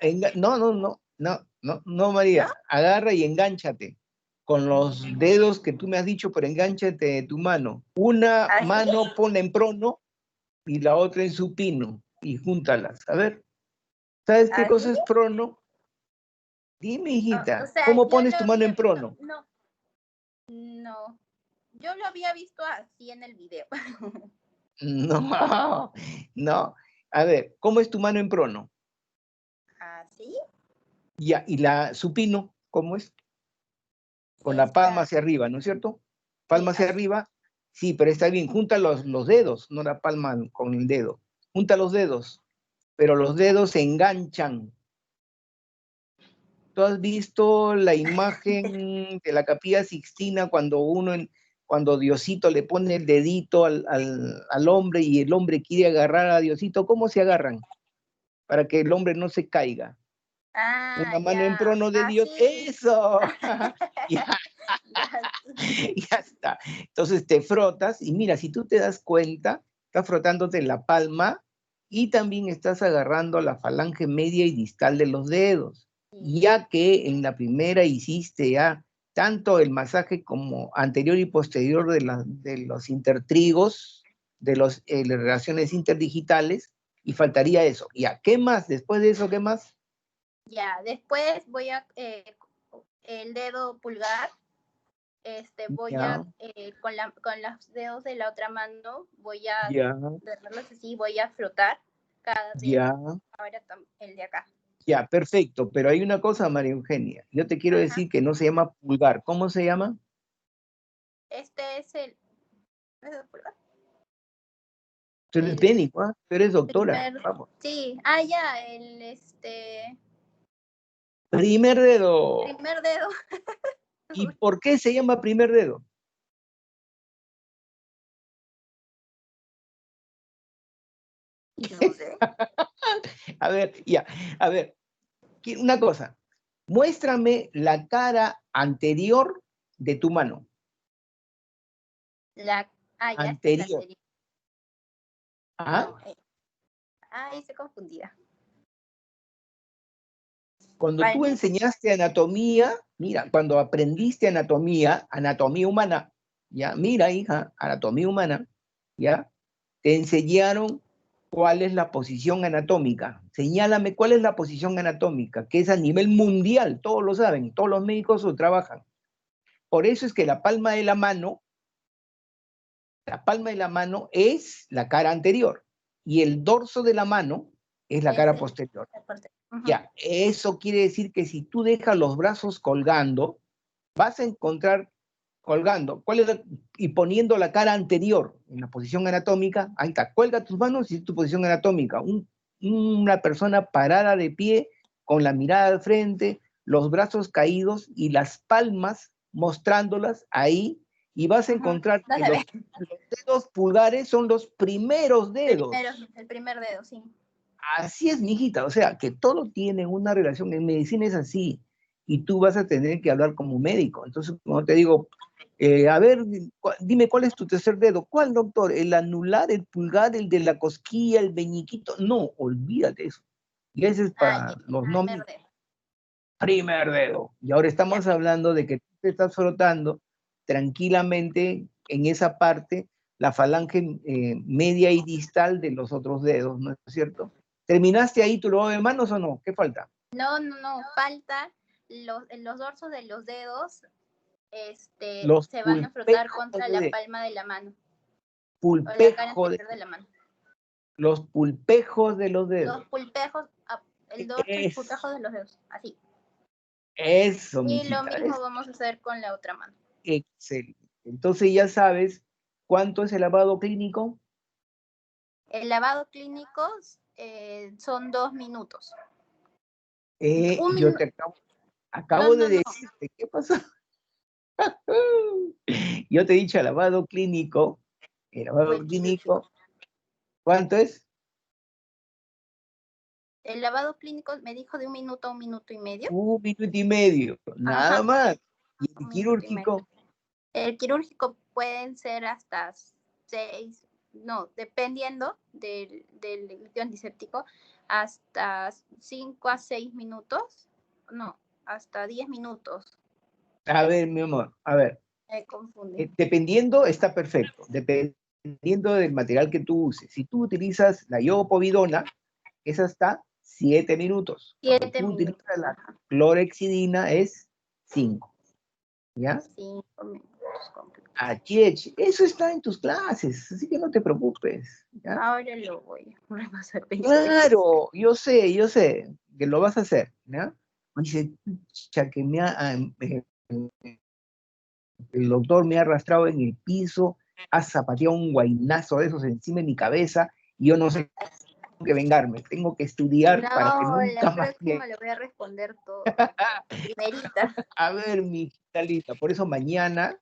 [SPEAKER 3] No, María. ¿No? Agarra y engánchate con los dedos que tú me has dicho, pero engánchate de tu mano. Una mano ponla en prono y la otra en supino y júntalas. A ver, ¿sabes qué cosa es prono? Dime, hijita, ¿cómo pones tu mano en prono?
[SPEAKER 12] No, yo lo había visto así en el video.
[SPEAKER 3] No. A ver, ¿cómo es tu mano en prono?
[SPEAKER 12] ¿Así?
[SPEAKER 3] Ya, ¿y la supino, cómo es? Con la palma hacia arriba, ¿no es cierto? Palma hacia arriba, sí, pero está bien, junta los dedos, no la palma con el dedo. Junta los dedos, pero los dedos se enganchan. ¿Tú has visto la imagen de la Capilla Sixtina cuando Diosito le pone el dedito al hombre y el hombre quiere agarrar a Diosito? ¿Cómo se agarran? Para que el hombre no se caiga. Una mano en prono de Dios. Sí. ¡Eso! Ya está. Entonces te frotas y mira, si tú te das cuenta, estás frotándote la palma y también estás agarrando la falange media y distal de los dedos, ya que en la primera hiciste ya tanto el masaje como anterior y posterior de los intertrigos, de las relaciones interdigitales, y faltaría eso. Ya, ¿qué más? Después de eso, ¿qué más?
[SPEAKER 12] Ya, después voy a el dedo pulgar, voy
[SPEAKER 3] Ya,
[SPEAKER 12] con los dedos de la otra mano, voy a
[SPEAKER 3] ya,
[SPEAKER 12] darlos así, voy a frotar cada dedo.
[SPEAKER 3] ya,
[SPEAKER 12] Ahora el de acá.
[SPEAKER 3] ya, perfecto. Pero hay una cosa, María Eugenia. Yo te quiero decir que no se llama pulgar. ¿Cómo se llama?
[SPEAKER 12] Este es el dedo pulgar.
[SPEAKER 3] Tú eres médico, ¿ah? Tú eres doctora. Vamos.
[SPEAKER 12] Sí, ya, el
[SPEAKER 3] Primer dedo.
[SPEAKER 12] primer dedo.
[SPEAKER 3] ¿Y por qué se llama primer dedo?
[SPEAKER 12] No sé.
[SPEAKER 3] A ver, ya, a ver, una cosa. Muéstrame la cara anterior de tu mano.
[SPEAKER 12] Ya, esta es la
[SPEAKER 3] Anterior.
[SPEAKER 12] anterior.
[SPEAKER 3] ¿Ah?
[SPEAKER 12] No, estoy confundida.
[SPEAKER 3] Cuando tú enseñaste anatomía, mira, cuando aprendiste anatomía humana, ya, mira, hija, anatomía humana, ya, te enseñaron cuál es la posición anatómica. Señálame cuál es la posición anatómica, que es a nivel mundial, todos lo saben, todos los médicos lo trabajan. Por eso es que la palma de la mano es la cara anterior y el dorso de la mano es la cara posterior. Ya, eso quiere decir que si tú dejas los brazos colgando, vas a encontrar colgando, y poniendo la cara anterior en la posición anatómica, ahí está, cuelga tus manos y es tu posición anatómica. Una persona parada de pie, con la mirada al frente, los brazos caídos y las palmas mostrándolas ahí, y vas a encontrar que los dedos pulgares son los primeros dedos.
[SPEAKER 12] El primer dedo, sí.
[SPEAKER 3] Así es, mijita, o sea, que todo tiene una relación, en medicina es así, y tú vas a tener que hablar como médico. Entonces, cuando te digo, a ver, dime cuál es tu tercer dedo. ¿Cuál, doctor? ¿El anular, el pulgar, el de la cosquilla, el meñiquito? No, olvídate eso. Y ese es para los nombres. Primer dedo. Y ahora estamos hablando de que tú te estás frotando tranquilamente en esa parte la falange media y distal de los otros dedos, ¿no es cierto? ¿Terminaste ahí tu lavado de manos o no? ¿Qué falta?
[SPEAKER 12] No, falta los dorsos de los dedos,
[SPEAKER 3] Los
[SPEAKER 12] se van a frotar
[SPEAKER 3] pulpejos
[SPEAKER 12] contra
[SPEAKER 3] de-
[SPEAKER 12] la palma de la mano. O la cara
[SPEAKER 3] Pulpejo
[SPEAKER 12] anterior de la mano.
[SPEAKER 3] los pulpejos de los dedos.
[SPEAKER 12] Los pulpejos, el dorso y el pulpejo de los dedos, así.
[SPEAKER 3] Eso,
[SPEAKER 12] Y
[SPEAKER 3] mijita.
[SPEAKER 12] lo mismo vamos a hacer con la otra mano.
[SPEAKER 3] Excelente. Entonces ya sabes cuánto es el lavado clínico.
[SPEAKER 12] El lavado clínico son 2 minutos.
[SPEAKER 3] Yo te acabo de decirte, ¿qué pasó? Yo te he dicho lavado clínico. El lavado clínico, ¿cuánto es?
[SPEAKER 12] El lavado clínico me dijo de 1 minuto a 1 minuto y medio.
[SPEAKER 3] 1 minuto y medio, nada más. ¿Y el quirúrgico?
[SPEAKER 12] El quirúrgico pueden ser hasta 6, dependiendo del líquido antiséptico, hasta 5 a 6 minutos, hasta 10 minutos.
[SPEAKER 3] A ver, mi amor, a ver.
[SPEAKER 12] Me confundí.
[SPEAKER 3] Dependiendo, está perfecto. Dependiendo del material que tú uses. Si tú utilizas la iopovidona, es hasta 7 minutos.
[SPEAKER 12] 7
[SPEAKER 3] Si tú
[SPEAKER 12] minutos.
[SPEAKER 3] utilizas la clorexidina, es 5. ¿Ya?
[SPEAKER 12] 5 minutos.
[SPEAKER 3] Eso está en tus clases, así que no te preocupes. ¿Ya?
[SPEAKER 12] Ahora lo voy a repasar.
[SPEAKER 3] Claro, yo sé que lo vas a hacer. ¿Ya? Dice, que el doctor me ha arrastrado en el piso, ha zapateado un guainazo de esos encima de mi cabeza, y yo no sé cómo que vengarme, tengo que estudiar para que nunca
[SPEAKER 12] la
[SPEAKER 3] más...
[SPEAKER 12] próxima le voy a responder todo. Primerita.
[SPEAKER 3] A ver, mi hijita lista, por eso mañana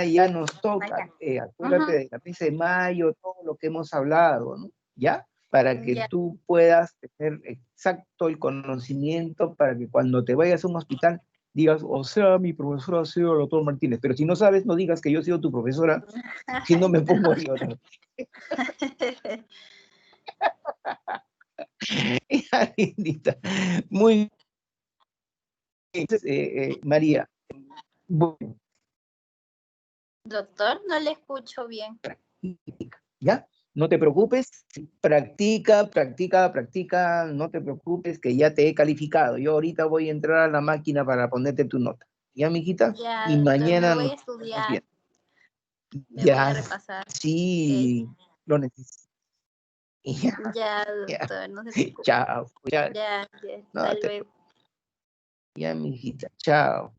[SPEAKER 3] ya nos toca, acuérdate de la mesa de mayo, todo lo que hemos hablado, ¿no? ¿Ya? Para que tú puedas tener exacto el conocimiento, para que cuando te vayas a un hospital digas, o sea, mi profesora ha sido el doctor Martínez, pero si no sabes, no digas que yo he sido tu profesora, si no me pongo a llorar. Ya, lindita. Muy bien. Entonces, María, bueno,
[SPEAKER 12] Doctor, no le escucho bien.
[SPEAKER 3] ¿ya? No te preocupes, practica, practica, practica, no te preocupes que ya te he calificado. Yo ahorita voy a entrar a la máquina para ponerte tu nota. ¿Ya, mijita?
[SPEAKER 12] Ya,
[SPEAKER 3] Y
[SPEAKER 12] doctor,
[SPEAKER 3] mañana
[SPEAKER 12] me voy a
[SPEAKER 3] nos vemos
[SPEAKER 12] estudiar,
[SPEAKER 3] bien.
[SPEAKER 12] me voy a
[SPEAKER 3] Ya,
[SPEAKER 12] repasar.
[SPEAKER 3] sí, lo necesito. Ya,
[SPEAKER 12] Ya,
[SPEAKER 3] ya.
[SPEAKER 12] doctor, no se preocupe.
[SPEAKER 3] Chao. Ya,
[SPEAKER 12] Ya,
[SPEAKER 3] no
[SPEAKER 12] hasta
[SPEAKER 3] te
[SPEAKER 12] luego.
[SPEAKER 3] ya, mijita. Chao.